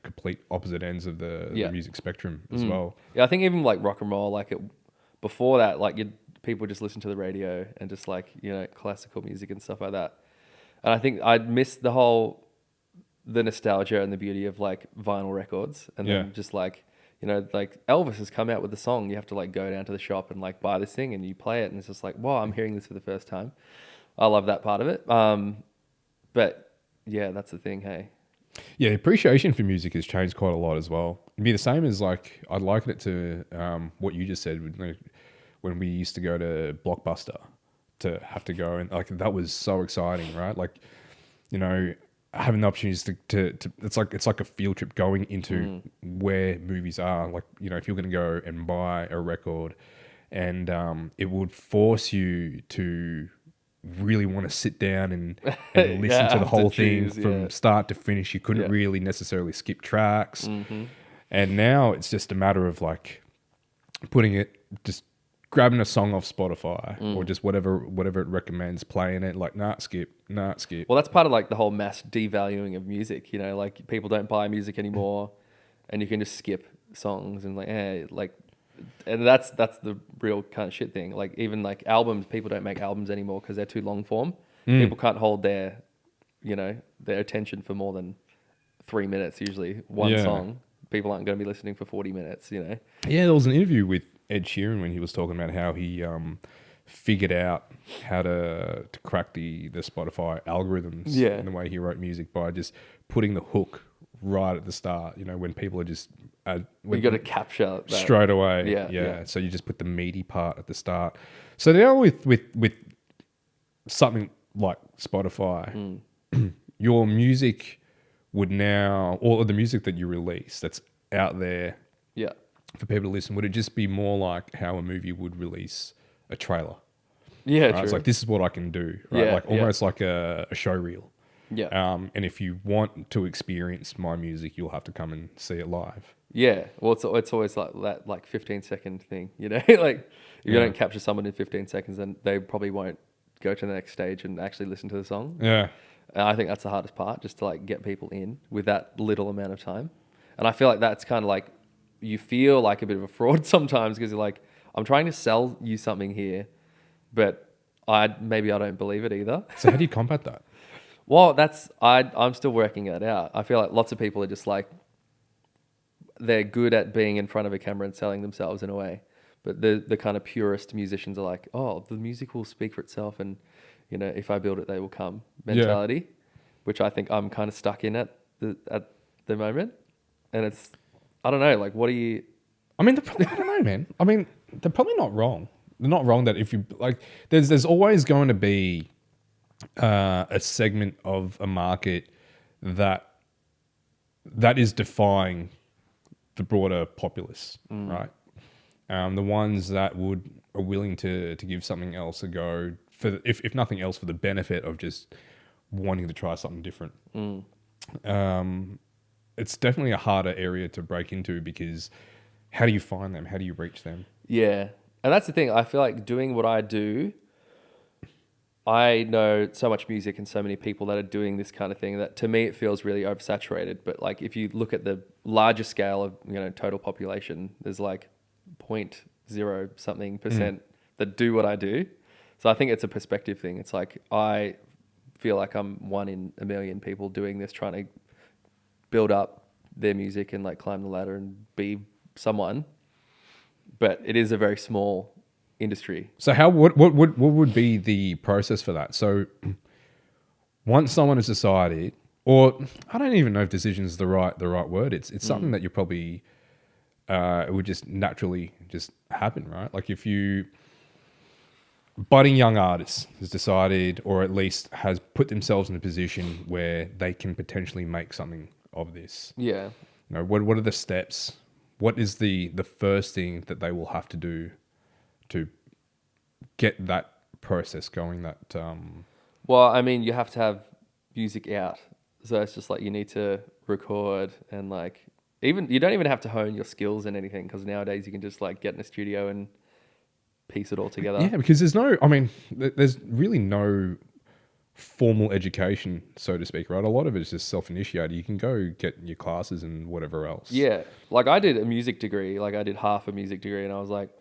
complete opposite ends of the music spectrum as well. I think even like rock and roll, like before that, like people just listen to the radio and just like classical music and stuff like that. And I think I'd missed the nostalgia and the beauty of like vinyl records, and then just like like Elvis has come out with a song, you have to like go down to the shop and like buy this thing, and you play it, and it's just like, wow, I'm hearing this for the first time. I love that part of it. But yeah, that's the thing. Hey, appreciation for music has changed quite a lot as well. It'd be the same as, like, I'd liken it to what you just said when we used to go to Blockbuster, to have to go, and like that was so exciting, right? Like, having the opportunities to it's like a field trip going into where movies are. Like, if you're going to go and buy a record, and it would force you to really want to sit down and listen to the whole thing from start to finish. You couldn't really necessarily skip tracks. And now it's just a matter of like just grabbing a song off Spotify or just whatever it recommends, playing it, like, skip. Well, that's part of like the whole mass devaluing of music, like people don't buy music anymore, and you can just skip songs and and that's the real kind of shit thing. Like, even like albums, people don't make albums anymore because they're too long form. People can't hold their attention for more than 3 minutes, usually one song. People aren't going to be listening for 40 minutes, Yeah, there was an interview with Ed Sheeran when he was talking about how he figured out how to crack the Spotify algorithms in the way he wrote music, by just putting the hook right at the start, when people are just you got to capture that straight away. So you just put the meaty part at the start. So now with something like Spotify, your music would now, or the music that you release that's out there for people to listen, would it just be more like how a movie would release a trailer? Yeah, right? true. It's like, this is what I can do, right? Like almost like a show reel. Yeah. And if you want to experience my music, you'll have to come and see it live. Yeah. Well, it's always like that, like 15-second thing, like if you don't capture someone in 15 seconds, then they probably won't go to the next stage and actually listen to the song. Yeah. And I think that's the hardest part, just to like get people in with that little amount of time. And I feel like that's kind of like, you feel like a bit of a fraud sometimes, because you're like, I'm trying to sell you something here, but I don't believe it either. So how do you combat that? Well, I'm still working it out. I feel like lots of people are just like, they're good at being in front of a camera and selling themselves in a way, but the kind of purist musicians are like, oh, the music will speak for itself, and if I build it, they will come mentality, which I think I'm kind of stuck in at the moment, and I don't know. Like, what do you? I mean, I don't know, man. I mean, they're probably not wrong. They're not wrong that if you like, there's always going to be a segment of a market that is defying the broader populace, right? The ones that are willing to give something else a go for, if nothing else, for the benefit of just wanting to try something different. It's definitely a harder area to break into because how do you find them? How do you reach them? Yeah. And that's the thing. I feel like doing what I do, I know so much music and so many people that are doing this kind of thing that to me it feels really oversaturated. But like if you look at the larger scale of, total population, there's like 0.0 something percent that do what I do. So I think it's a perspective thing. It's like I feel like I'm one in a million people doing this, trying to build up their music and like climb the ladder and be someone. But it is a very small industry. So what would be the process for that? So once someone has decided, or I don't even know if decision is the right word. It's something that you probably it would just naturally just happen, right? Like if you budding young artist has decided, or at least has put themselves in a position where they can potentially make something of this. Yeah. What are the steps? What is the first thing that they will have to do to get that process going? Well, I mean, you have to have music out. So it's just like you need to record and like even you don't even have to hone your skills in anything because nowadays you can just like get in a studio and piece it all together. Yeah, because there's really no formal education, so to speak, right? A lot of it is just self-initiated. You can go get your classes and whatever else. Yeah. Like I did a music degree, like I did half a music degree and I was like,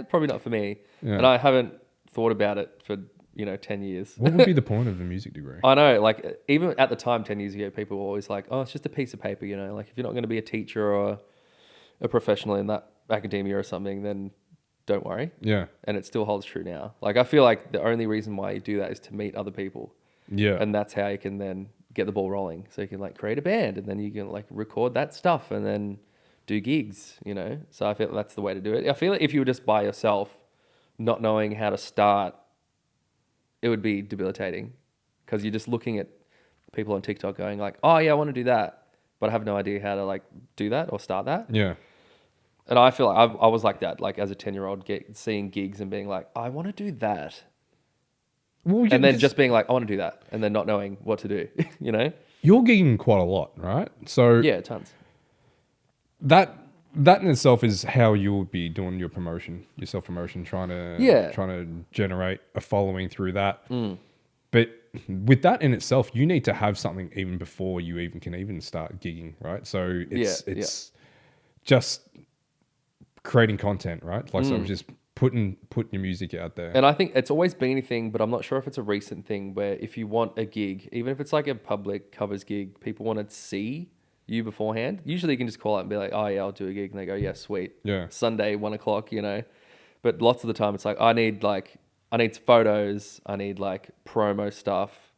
probably not for me. Yeah. And I haven't thought about it for, 10 years. What would be the point of a music degree? I know, like even at the time, 10 years ago, people were always like, oh, it's just a piece of paper, like if you're not going to be a teacher or a professional in that academia or something, then don't worry. Yeah. And it still holds true now. Like I feel like the only reason why you do that is to meet other people. Yeah. And that's how you can then get the ball rolling. So you can like create a band and then you can like record that stuff and then do gigs, So I feel that's the way to do it. I feel like if you were just by yourself, not knowing how to start, it would be debilitating because you're just looking at people on TikTok going like, oh yeah, I want to do that, but I have no idea how to like do that or start that. Yeah. And I feel like I was like that, like as a 10-year-old, seeing gigs and being like, I want to do that. Well, and then just being like, I want to do that. And then not knowing what to do, You're gigging quite a lot, right? So yeah, tons. That in itself is how you would be doing your promotion, your self-promotion, trying to generate a following through that. But with that in itself, you need to have something even before you even can start gigging, right? So it's just creating content, right? Like so just putting your music out there. And I think it's always been a thing, but I'm not sure if it's a recent thing where if you want a gig, even if it's like a public covers gig, people want to see you beforehand. Usually you can just call out and be like, oh yeah, I'll do a gig. And they go, yeah, sweet. Yeah. Sunday, 1:00, But lots of the time it's like, I need photos. I need like promo stuff.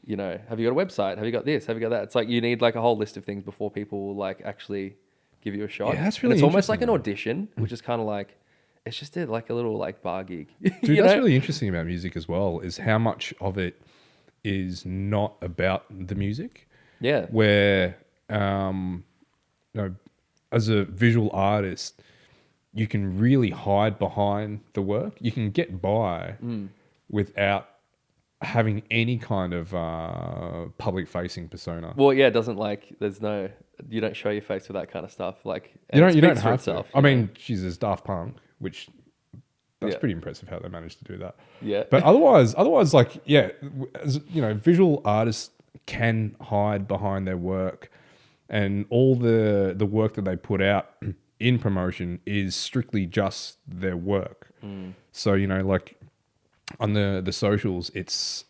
Have you got a website? Have you got this? Have you got that? It's like you need like a whole list of things before people will like actually give you a shot. Yeah, that's really and it's almost interesting, like an audition, which is kind of like, it's just like a little like bar gig. Dude, that's really interesting about music as well, is how much of it is not about the music. Yeah. Where, as a visual artist, you can really hide behind the work. You can get by without having any kind of public-facing persona. Well, yeah, it doesn't like, you don't show your face with that kind of stuff. Like, you don't have itself, to. I mean, there's Daft Punk, which that's pretty impressive how they managed to do that. Yeah. But otherwise, like, yeah, visual artists can hide behind their work, and all the work that they put out in promotion is strictly just their work. So, like on the socials, it's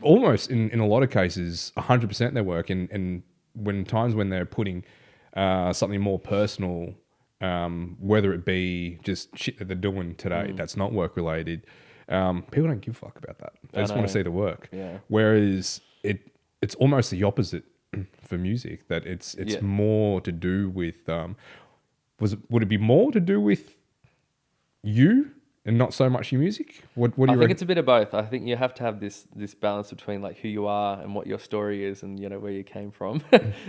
almost in a lot of cases 100% their work, and when they're putting something more personal, whether it be just shit that they're doing today that's not work related, people don't give a fuck about that. They just want to see the work. Yeah. Whereas it's almost the opposite for music, that it's Yeah. more to do with would it be more to do with you and not so much your music? What do I you think reckon? it's a bit of both. I think you have to have this balance between like who you are and what your story is, and where you came from,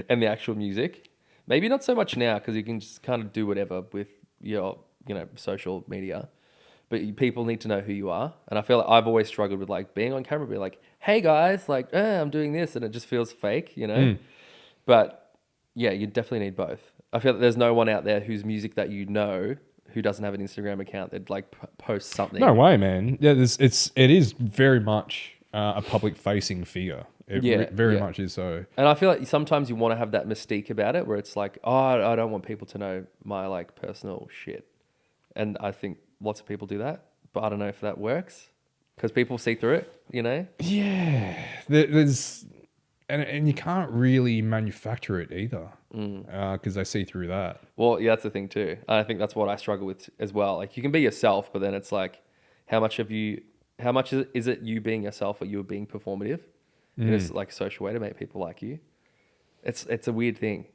and the actual music. Maybe not so much now because you can just kind of do whatever with your social media, but people need to know who you are. And I feel like I've always struggled with like being on camera, be like, "Hey guys, like I'm doing this," and it just feels fake. But yeah, you definitely need both. I feel like there's no one out there whose music that who doesn't have an Instagram account that like posts something. No way, man. Yeah, it is very much a public facing figure. It Yeah, very yeah. much is so. And I feel like sometimes you want to have that mystique about it where it's like, oh, I don't want people to know my like personal shit. And I think lots of people do that, but I don't know if that works because people see through it. Yeah, there's and you can't really manufacture it either because they see through that. Well, yeah, that's the thing too. I think that's what I struggle with as well. Like you can be yourself, but then it's like, how much is it you being yourself or you being performative? It's like a social way to make people like you. It's a weird thing.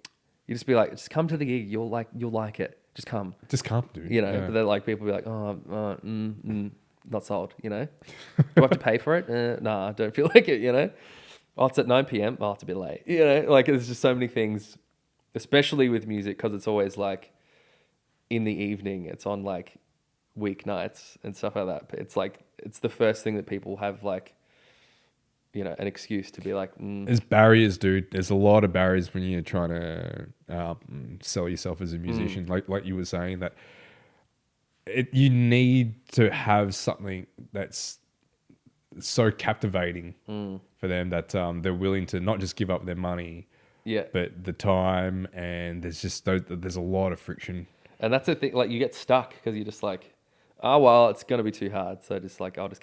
You just be like, just come to the gig. You'll like it. Just come. Just can't do. But then like people be like, not sold. Do I have to pay for it? Nah, I don't feel like it. Oh, it's at 9 p.m. Oh, it's a bit late. Like there's just so many things, especially with music, because it's always like in the evening. It's on like weeknights and stuff like that. But it's like it's the first thing that people have like, an excuse to be like. There's barriers, dude. There's a lot of barriers when you're trying to sell yourself as a musician. Like you were saying that you need to have something that's so captivating for them that they're willing to not just give up their money, but the time, and there's a lot of friction. And that's the thing, like you get stuck because you're just like, oh well, it's gonna be too hard. So just like I'll just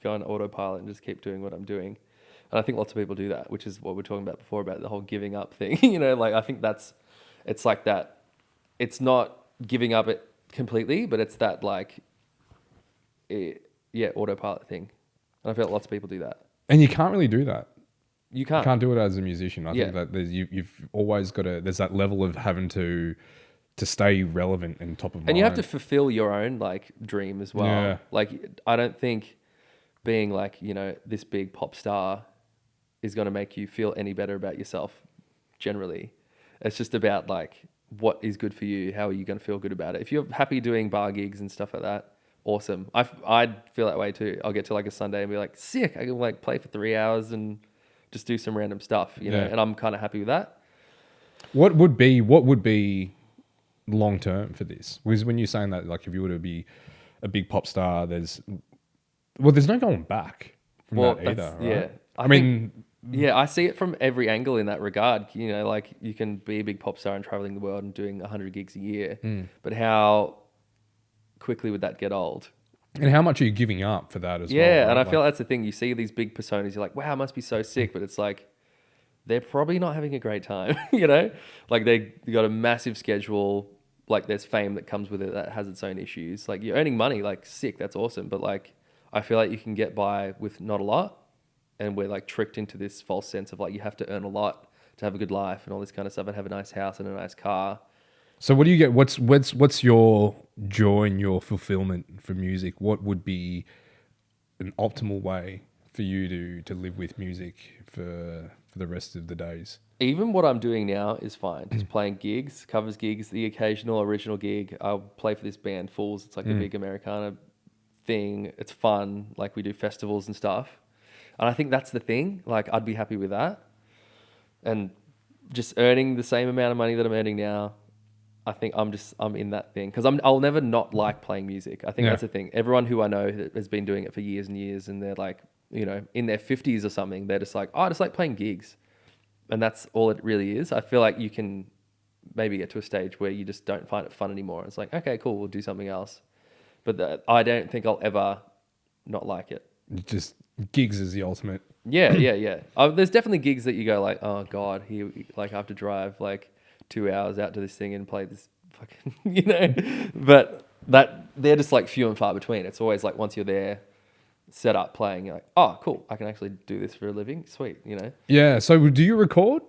go on autopilot and just keep doing what I'm doing. And I think lots of people do that, which is what we're talking about before about the whole giving up thing. Like I think it's like that. It's not giving up it completely, but it's that like, autopilot thing. And I feel like lots of people do that. And you can't really do that. You can't. You can't do it as a musician. I think that you've always got there's that level of having to stay relevant and top of mind. And you have to fulfill your own like dream as well. Yeah. Like I don't think being like, this big pop star is going to make you feel any better about yourself generally. It's just about like what is good for you. How are you going to feel good about it? If you're happy doing bar gigs and stuff like that, awesome. I'd feel that way too. I'll get to like a Sunday and be like, sick. I can like play for 3 hours and just do some random stuff, and I'm kind of happy with that. What would be long term for this? Was when you're saying that, like, if you were to be a big pop star, there's no going back from that either, right? Yeah. I mean, I see it from every angle in that regard. Like you can be a big pop star and traveling the world and doing 100 gigs a year, but how quickly would that get old? And how much are you giving up for that as well? Yeah, right? and I feel that's the thing. You see these big personas, you're like, wow, it must be so sick, but it's like they're probably not having a great time, Like they got a massive schedule, like there's fame that comes with it that has its own issues. Like you're earning money, like sick, that's awesome, but like I feel like you can get by with not a lot, and we're like tricked into this false sense of like you have to earn a lot to have a good life and all this kind of stuff and have a nice house and a nice car. So what do you get? What's your joy and your fulfillment for music? What would be an optimal way for you to live with music for the rest of the days? Even what I'm doing now is fine. Just playing gigs, covers gigs, the occasional original gig. I'll play for this band, Fools. It's like a big Americana thing. It's fun. Like we do festivals and stuff. And I think that's the thing. Like I'd be happy with that. And just earning the same amount of money that I'm earning now, I think I'm in that thing because I'll never not like playing music. I think that's the thing. Everyone who I know has been doing it for years and years, and they're like, in their 50s or something, they're just like, oh, I just like playing gigs, and that's all it really is. I feel like you can maybe get to a stage where you just don't find it fun anymore. It's like, okay, cool, we'll do something else, but I don't think I'll ever not like it. Just gigs is the ultimate. Yeah. There's definitely gigs that you go like, oh god, here, like I have to drive like 2 hours out to this thing and play this fucking, but that they're just like few and far between. It's always like once you're there, set up playing. You're like, oh, cool, I can actually do this for a living. Sweet, you know? Yeah. So do you record?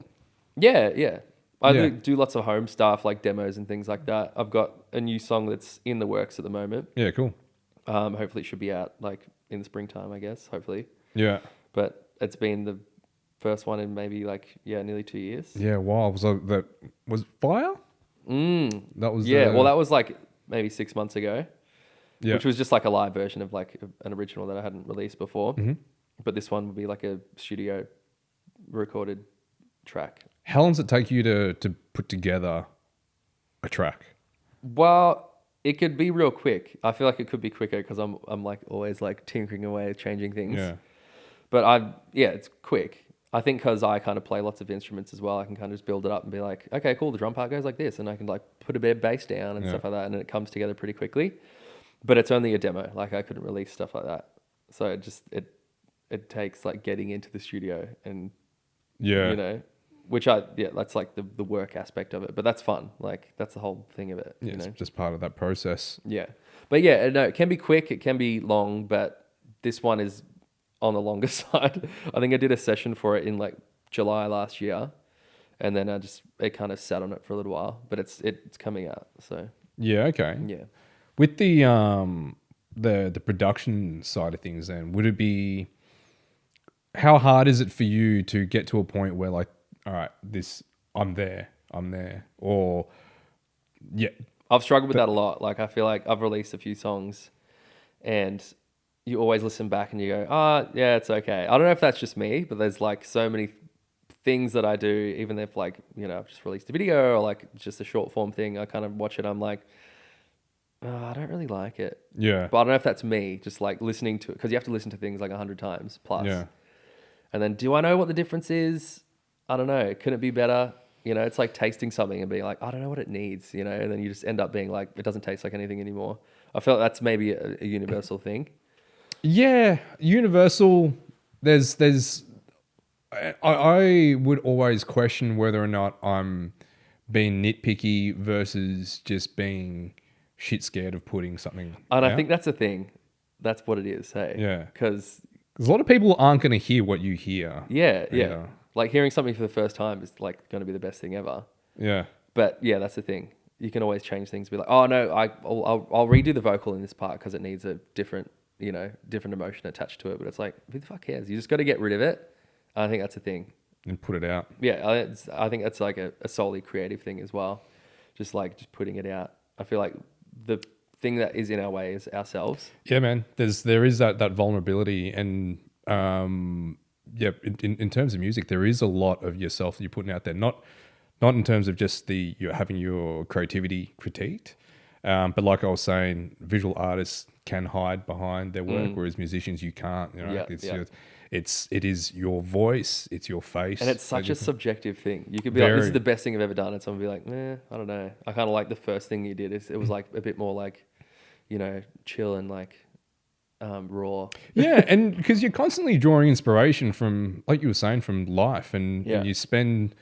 Yeah. I Yeah. do lots of home stuff, like demos and things like that. I've got a new song that's in the works at the moment. Yeah, cool. Hopefully it should be out like in the springtime, I guess, hopefully. Yeah. But it's been the first one in maybe like, nearly 2 years. Yeah, wow. Was it Fire? That was Well, that was like maybe 6 months ago. Yeah. Which was just like a live version of like an original that I hadn't released before. Mm-hmm. But this one would be like a studio recorded track. How long does it take you to put together a track? Well, it could be real quick. I feel like it could be quicker because I'm like always like tinkering away, changing things. Yeah. But it's quick. I think because I kind of play lots of instruments as well, I can kind of just build it up and be like, okay, cool, the drum part goes like this, and I can like put a bit of bass down and stuff like that, and it comes together pretty quickly. But it's only a demo. Like I couldn't release stuff like that. So it takes like getting into the studio and, you know, which that's like the work aspect of it. But that's fun. Like that's the whole thing of it. Yeah, you know? it's just part of that process. Yeah. But yeah, no, it can be quick. It can be long. But this one is on the longer side. I think I did a session for it in like July last year. And then it kind of sat on it for a little while. But it's coming out. So. Yeah, okay. Yeah. With the production side of things, then would it be? How hard is it for you to get to a point where like, all right, I'm there, or yeah? I've struggled with that a lot. Like I feel like I've released a few songs, and you always listen back and you go, yeah, it's okay. I don't know if that's just me, but there's like so many things that I do, even if like I've just released a video or like just a short form thing. I kind of watch it. I'm like, I don't really like it. Yeah. But I don't know if that's me, just like listening to it, because you have to listen to things like 100 times plus. Yeah. And then do I know what the difference is? I don't know. Couldn't it be better? It's like tasting something and being like, I don't know what it needs, and then you just end up being like, it doesn't taste like anything anymore. I feel like that's maybe a universal thing. Yeah. Universal. I would always question whether or not I'm being nitpicky versus just being shit scared of putting something And out. I think that's a thing. That's what it is, hey? Yeah. Because a lot of people aren't going to hear what you hear. Yeah. Like hearing something for the first time is like going to be the best thing ever. Yeah. But yeah, that's the thing. You can always change things. Be like, oh no, I'll redo the vocal in this part because it needs a different emotion attached to it. But it's like, who the fuck cares? You just got to get rid of it. I think that's a thing. And put it out. Yeah, I think that's like a solely creative thing as well. Just putting it out. I feel like the thing that is in our way is ourselves. Yeah, man. There is that vulnerability, and in terms of music, there is a lot of yourself that you're putting out there. Not in terms of just you're having your creativity critiqued, but like I was saying, visual artists can hide behind their work, whereas musicians you can't. It is your voice, it's your face, and it's such a subjective thing. You could be like, "This is the best thing I've ever done," and someone would be like, I don't know. I kind of like the first thing you did. It was like a bit more like, chill and like raw. Yeah, and because you're constantly drawing inspiration from, like you were saying, from life, and you spend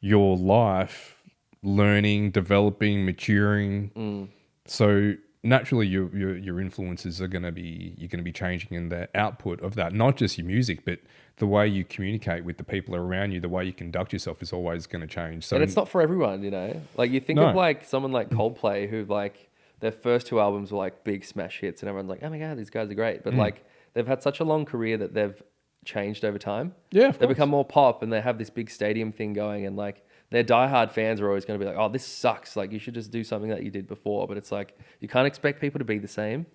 your life learning, developing, maturing. So naturally, your influences you're going to be changing in the output of that. Not just your music, but the way you communicate with the people around you, the way you conduct yourself is always going to change. So, and it's not for everyone, Like you think of like someone like Coldplay who like their first two albums were like big smash hits, and everyone's like, oh my god, these guys are great. But like they've had such a long career that they've changed over time. Yeah, they become more pop, and they have this big stadium thing going, and like their diehard fans are always going to be like, oh, this sucks. Like you should just do something that you did before. But it's like you can't expect people to be the same.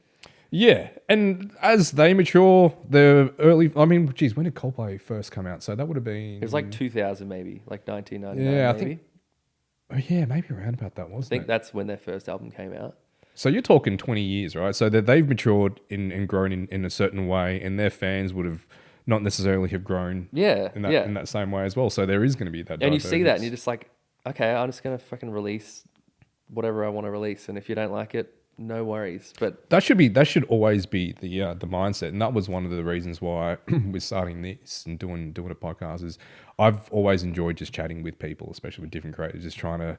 Yeah, and as they mature, the early. I mean, geez, when did Coldplay first come out? So that would have been. It was like 2000, maybe like 1999. Yeah, I maybe. think. Oh yeah, maybe around about that, wasn't it? I think that's when their first album came out. So you're talking 20 years, right? So they've matured and grown in a certain way, and their fans would have not necessarily have grown in that same way as well. So there is going to be that. And you see that and you're just like, okay, I'm just going to fucking release whatever I want to release. And if you don't like it, no worries. But that should always be the mindset. And that was one of the reasons why we're starting this and doing a podcast is I've always enjoyed just chatting with people, especially with different creators, just trying to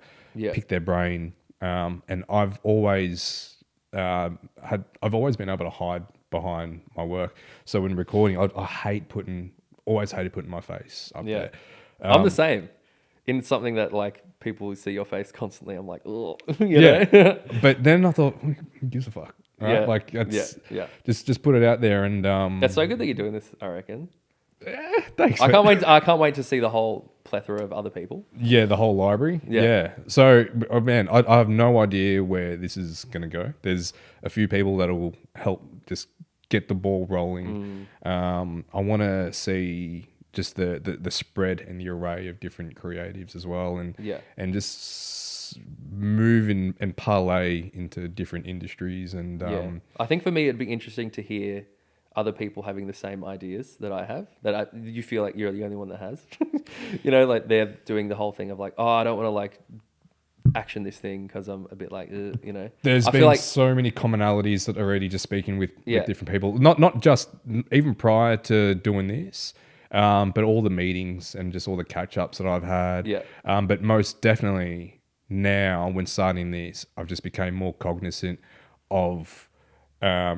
pick their brain. And I've always been able to hide behind my work. So when recording, I always hated putting my face up there. I'm the same. In something that like people see your face constantly, I'm like, oh, know? But then I thought, who gives a fuck? Right? Yeah. Like that's just put it out there and That's so good that you're doing this, I reckon. Thanks. I can't wait to see the whole plethora of other people. Yeah, the whole library. Yeah. So, man, I have no idea where this is going to go. There's a few people that will help just get the ball rolling. I want to see just the spread and the array of different creatives as well, and just move and parlay into different industries. And I think for me, it'd be interesting to hear other people having the same ideas that I have, you feel like you're the only one that has. Like they're doing the whole thing of like, oh, I don't want to like action this thing because I'm a bit like, There's been like so many commonalities that already just speaking with different people, not just even prior to doing this, but all the meetings and just all the catch-ups that I've had. But most definitely now when starting this, I've just became more cognizant of I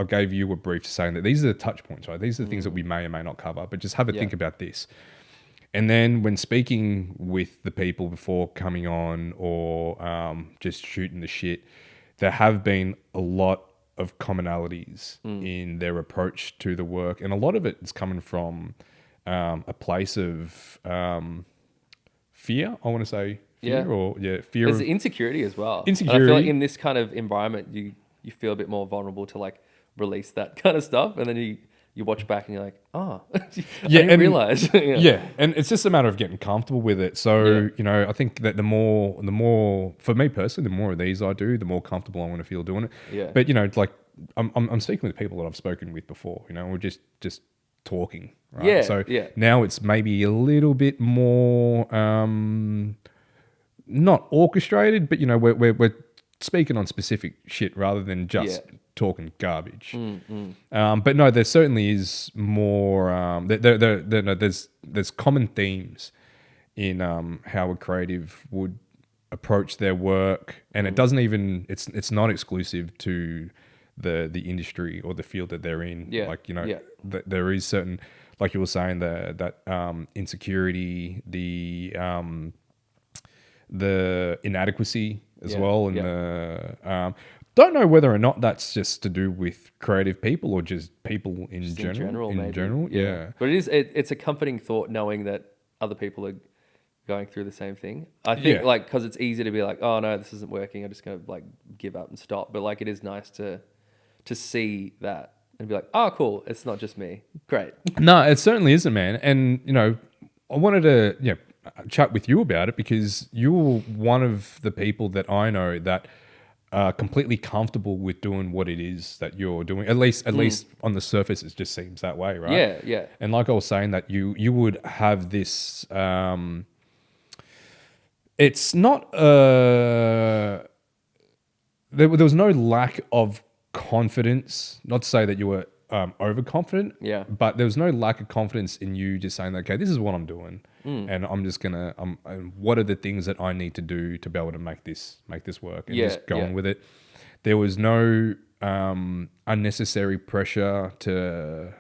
gave you a brief saying that these are the touch points, right? These are the things that we may or may not cover, but just have a think about this. And then when speaking with the people before coming on or just shooting the shit, there have been a lot of commonalities in their approach to the work. And a lot of it is coming from a place of fear, I want to say. Fear. There's insecurity as well. Insecurity. And I feel like in this kind of environment, you feel a bit more vulnerable to like release that kind of stuff, and then you watch back and you're like, oh, I didn't realize. And it's just a matter of getting comfortable with it. So I think that the more for me personally, the more of these I do, the more comfortable I want to feel doing it. Yeah. But like I'm speaking with people that I've spoken with before. We're just talking. Right? Yeah. So now it's maybe a little bit more not orchestrated, but we're speaking on specific shit rather than just talking garbage. But no, there certainly is more. There's common themes in how a creative would approach their work, and it doesn't even. It's not exclusive to the industry or the field that they're in. There is certain, like you were saying, that insecurity, the inadequacy as well, and don't know whether or not that's just to do with creative people or just people in general. But it's a comforting thought knowing that other people are going through the same thing. I think like because it's easy to be like, oh no, this isn't working, I'm just gonna like give up and stop. But like it is nice to see that and be like, oh cool, it's not just me. Great. No, it certainly isn't, man. And I wanted to chat with you about it because you're one of the people that I know that are completely comfortable with doing what it is that you're doing. At least on the surface, it just seems that way, right? Yeah. And like I was saying, that you would have this. It's not. There was no lack of confidence. Not to say that you were overconfident. Yeah. But there was no lack of confidence in you just saying, okay, this is what I'm doing. And I'm just gonna. What are the things that I need to do to be able to make this work? And just going with it. There was no unnecessary pressure to.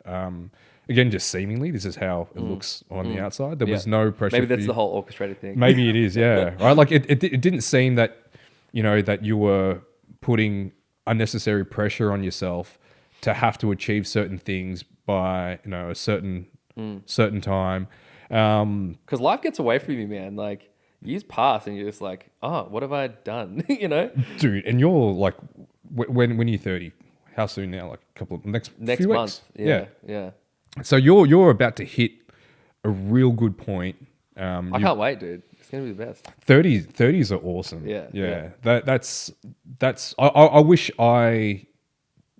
Again, just seemingly, this is how it looks on the outside. There was no pressure. Maybe that's the whole orchestrated thing. Maybe it is, yeah. Right. Like it didn't seem that that you were putting unnecessary pressure on yourself to have to achieve certain things by a certain time. Because life gets away from you, man. Like years pass and you're just like, oh, what have I done? Dude. And you're like, when you're 30, how soon now? Like a couple of next few month. Weeks? Yeah. So you're about to hit a real good point. I can't wait, dude. It's gonna be the best. 30s are awesome. Yeah. That's. I wish I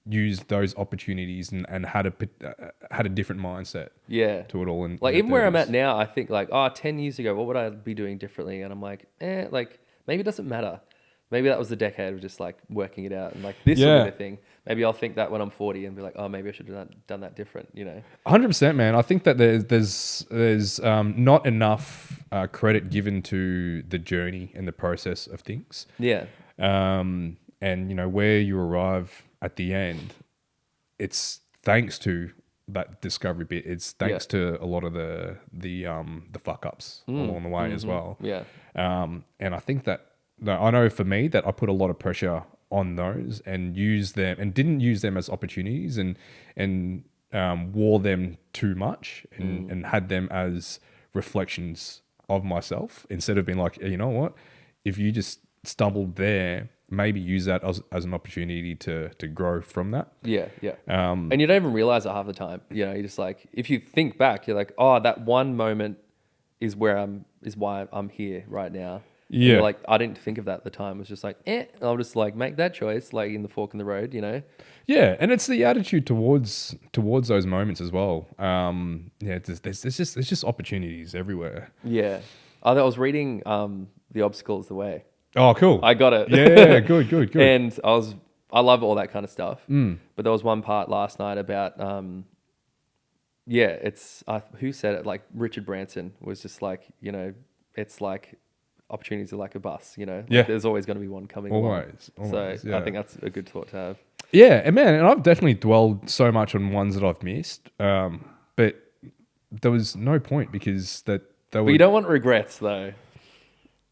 used those opportunities and had a different mindset. To it all. And like even where I'm at now, I think like 10 years ago, what would I be doing differently? And I'm like, like maybe it doesn't matter. Maybe that was the decade of just like working it out and like this will be the thing. Maybe I'll think that when I'm 40 and be like, oh, maybe I should have done that different, 100%, man. I think that there's not enough credit given to the journey and the process of things. Yeah. And where you arrive at the end, it's thanks to that discovery bit. It's thanks to a lot of the fuck ups along the way as well. Yeah. And I think that I know for me that I put a lot of pressure on those and use them and didn't use them as opportunities and wore them too much and had them as reflections of myself instead of being like, you know what, if you just stumbled there, maybe use that as an opportunity to grow from that. Yeah. And you don't even realize it half the time. You know, you're just like, if you think back, you're like, oh, that one moment is why I'm here right now. And you're like, I didn't think of that at the time. It was just like, I'll just like make that choice, like in the fork in the road, you know? Yeah, and it's the attitude towards those moments as well. There's just opportunities everywhere. Yeah. I was reading The Obstacle is the Way. Oh, cool. I got it. Yeah, good. And I love all that kind of stuff. But there was one part last night about, who said it? Like Richard Branson was just like, you know, it's like opportunities are like a bus, you know? Like there's always going to be one coming along. Always, so I think that's a good thought to have. Yeah, and man, and I've definitely dwelled so much on ones that I've missed, but there was no point because But you don't want regrets though.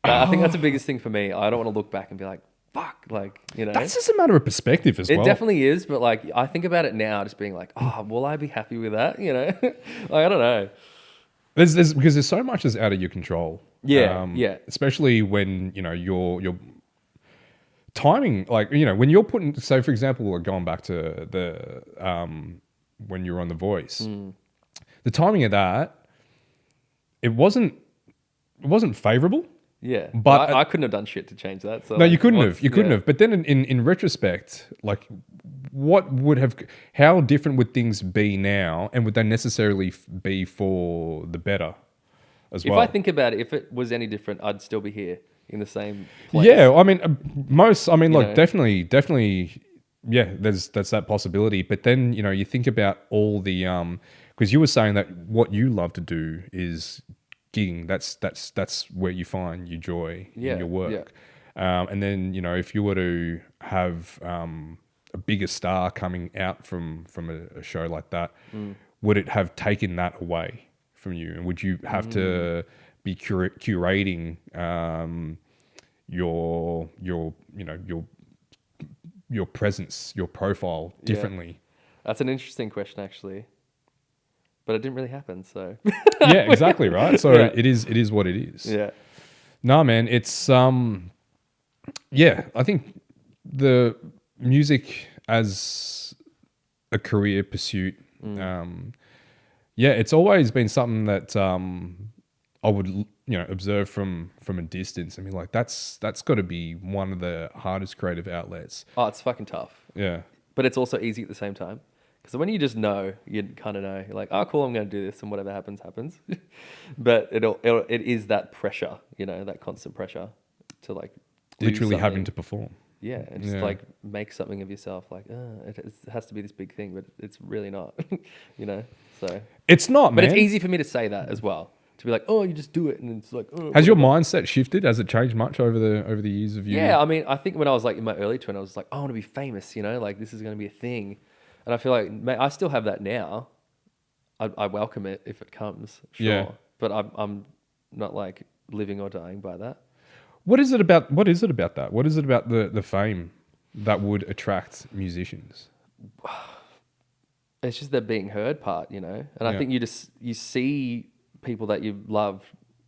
I think that's the biggest thing for me. I don't want to look back and be like, fuck, like, you know. That's just a matter of perspective as well. It definitely is, but like, I think about it now just being like, oh, will I be happy with that? You know? Like, I don't know. Because there's so much that's out of your control. Yeah. Especially when, you know, your timing, like, you know, when you're putting, so for example, going back to the, when you're on The Voice, the timing of that, it wasn't favorable. Yeah, but I couldn't have done shit to change that. So no, you couldn't have. You couldn't have. But then in retrospect, like, how different would things be now, and would they necessarily be for the better as well? If I think about it, if it was any different, I'd still be here in the same place. Yeah, I mean, definitely, yeah. There's that possibility. But then, you know, you think about all the because you were saying that what you love to do is gigging. That's where you find your joy in your work. And then, you know, if you were to have a bigger star coming out from a show like that, would it have taken that away from you? And would you have to be curating your presence, your profile differently? That's an interesting question, actually. But it didn't really happen, so. Yeah, exactly, right? So it is what it is. Yeah. No, man, it's I think the music as a career pursuit, it's always been something that I would, you know, observe from a distance. I mean, like, that's got to be one of the hardest creative outlets. Oh, it's fucking tough. Yeah. But it's also easy at the same time. Because when you just know, you kind of know. You're like, oh, cool, I'm going to do this, and whatever happens, happens. But it is that pressure, you know, that constant pressure to, like, literally having to perform. Yeah, and just like make something of yourself. Like, it has to be this big thing, but it's really not. You know, so it's not, but man. it's easy for me to say that as well. To be like, oh, you just do it, and it's like, oh. Has your mindset shifted? Has it changed much over the years of you? Yeah, I mean, I think when I was like in my early 20s, I was like, I want to be famous. You know, like this is going to be a thing, and I feel like I still have that now. I welcome it if it comes, sure. Yeah. But I'm not like living or dying by that. What is it about that? What is it about the fame that would attract musicians? It's just the being heard part, you know? And I think you see people that you love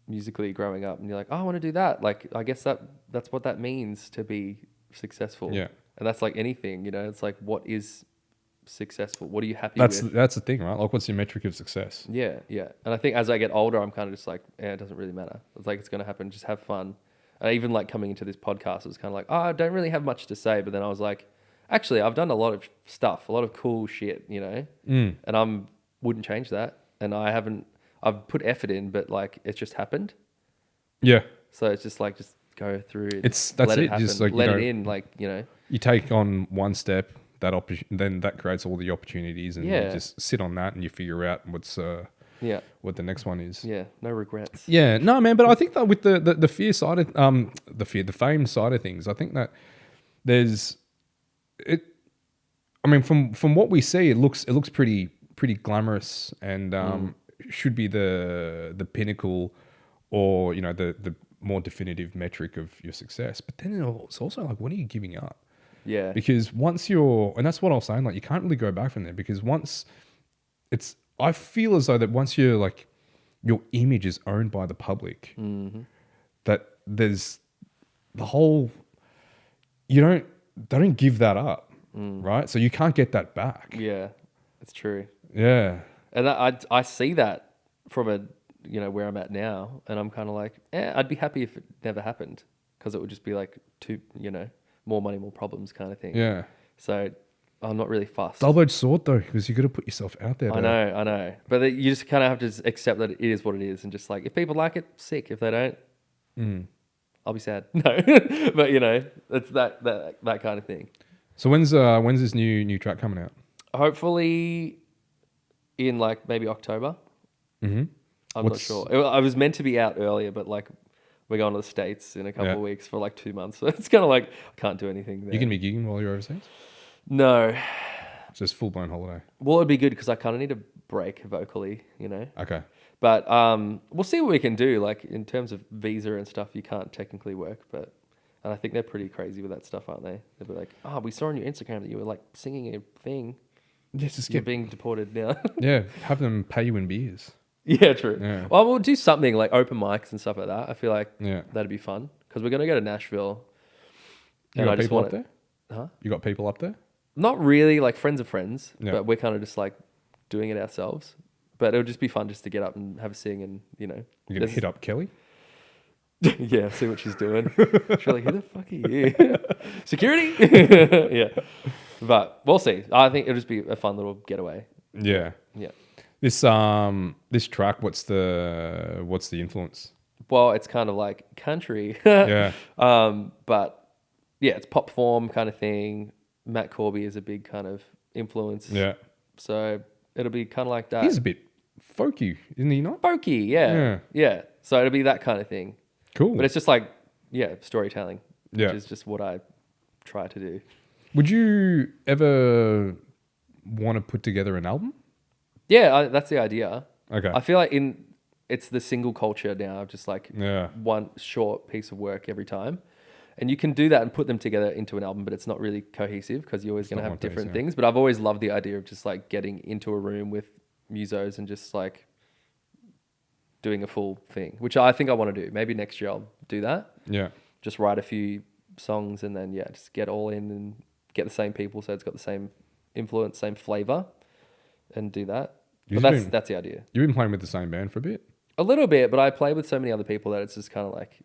musically growing up and you're like, oh, I want to do that. Like, I guess that's what that means to be successful. Yeah. And that's like anything, you know? It's like, what is successful? What are you happy with? That's the thing, right? Like, what's your metric of success? Yeah. And I think as I get older, I'm kind of just like, it doesn't really matter. It's like, it's going to happen. Just have fun. And even like coming into this podcast, it was kind of like, oh, I don't really have much to say. But then I was like, actually, I've done a lot of stuff, a lot of cool shit, you know? And wouldn't change that. And I've put effort in, but like, it's just happened. Yeah. So it's just like, just go through it. That's let it. it happen. Just like, let it in, like, you know? You take on one step, then that creates all the opportunities, and you just sit on that and you figure out what the next one is. Yeah, no regrets. Yeah, no, man. But I think that with the fear side of the fame side of things, I think that there's it. I mean, from what we see, it looks pretty glamorous and should be the pinnacle, or the more definitive metric of your success. But then it's also like, when are you giving up? Yeah. Because once and that's what I was saying, like, you can't really go back from there, because I feel as though that once you're like, your image is owned by the public, that there's the whole, they don't give that up, right? So you can't get that back. Yeah, it's true. Yeah. And I see that from where I'm at now, and I'm kind of like, I'd be happy if it never happened, because it would just be like more money, more problems kind of thing. Yeah. So I'm not really fussed. Double-edged sword though, because you got to put yourself out there. I know. But you just kind of have to just accept that it is what it is, and just like, if people like it, sick. If they don't, I'll be sad. No, but it's that kind of thing. So when's this new track coming out? Hopefully, in like maybe October. Mm-hmm. I'm not sure. I was meant to be out earlier, but like, we're going to the States in a couple of weeks for like 2 months. So it's kind of like, I can't do anything there. You can be gigging while you're overseas? No. Just full-blown holiday. Well, it'd be good because I kind of need a break vocally, Okay. But we'll see what we can do. Like, in terms of visa and stuff, you can't technically work, and I think they're pretty crazy with that stuff, aren't they? They'll be like, we saw on your Instagram that you were like singing a thing. Yes, just You're being deported now. Yeah, have them pay you in beers. Yeah, true. Yeah. Well, we'll do something like open mics and stuff like that. I feel like that'd be fun, because we're going to go to Nashville. You got people up there? Huh? You got people up there? Not really, like friends of friends, but we're kind of just like doing it ourselves. But it'll just be fun just to get up and have a sing, and You're going to hit up Kelly? Yeah, see what she's doing. She's like, who the fuck are you? Security? Yeah. But we'll see. I think it'll just be a fun little getaway. Yeah. Yeah. This track, what's the influence? Well, it's kind of like country. Yeah. But yeah, it's pop form kind of thing. Matt Corby is a big kind of influence. Yeah. So it'll be kind of like that. He's a bit folky, isn't he not? Folky, yeah. So it'll be that kind of thing. Cool. But it's just like, storytelling, Yeah. which is just what I try to do. Would you ever want to put together an album? Yeah, that's the idea. Okay. I feel like it's the single culture now of just like Yeah. one short piece of work every time. And you can do that and put them together into an album, but it's not really cohesive, because you're always going to have different things. But I've always loved the idea of just like getting into a room with musos and just like doing a full thing, which I think I want to do. Maybe next year I'll do that. Yeah. Just write a few songs and then, just get all in and get the same people, so it's got the same influence, same flavor, and do that. But that's the idea. You've been playing with the same band for a bit? A little bit, but I play with so many other people that it's just kind of like,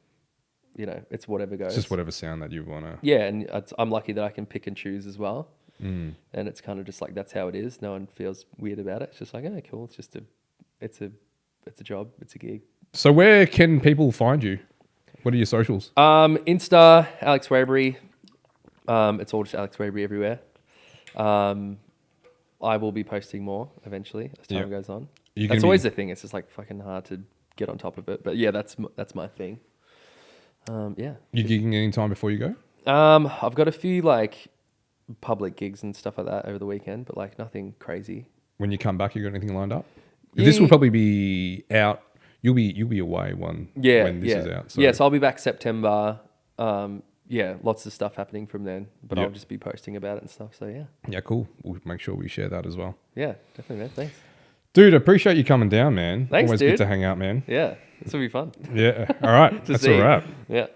it's whatever goes. It's just whatever sound that you want to... Yeah, and I'm lucky that I can pick and choose as well. And it's kind of just like, that's how it is. No one feels weird about it. It's just like, cool. It's just it's a job. It's a gig. So where can people find you? What are your socials? Insta, Alex Weybury. It's all just Alex Weybury everywhere. I will be posting more eventually as time goes on. That's always the thing. It's just like fucking hard to get on top of it. But yeah, that's my thing. Yeah. You gigging any time before you go? I've got a few like public gigs and stuff like that over the weekend, but like nothing crazy. When you come back, you got anything lined up? This will probably be out. You'll be away when this is out. So. So I'll be back September. Lots of stuff happening from then, but I'll just be posting about it and stuff. So yeah. Yeah, cool. We'll make sure we share that as well. Yeah, definitely, man. Thanks. Dude, I appreciate you coming down, man. Thanks, Always dude. good to hang out, man. Yeah, this will be fun. Yeah. All right. That's a wrap. Yeah.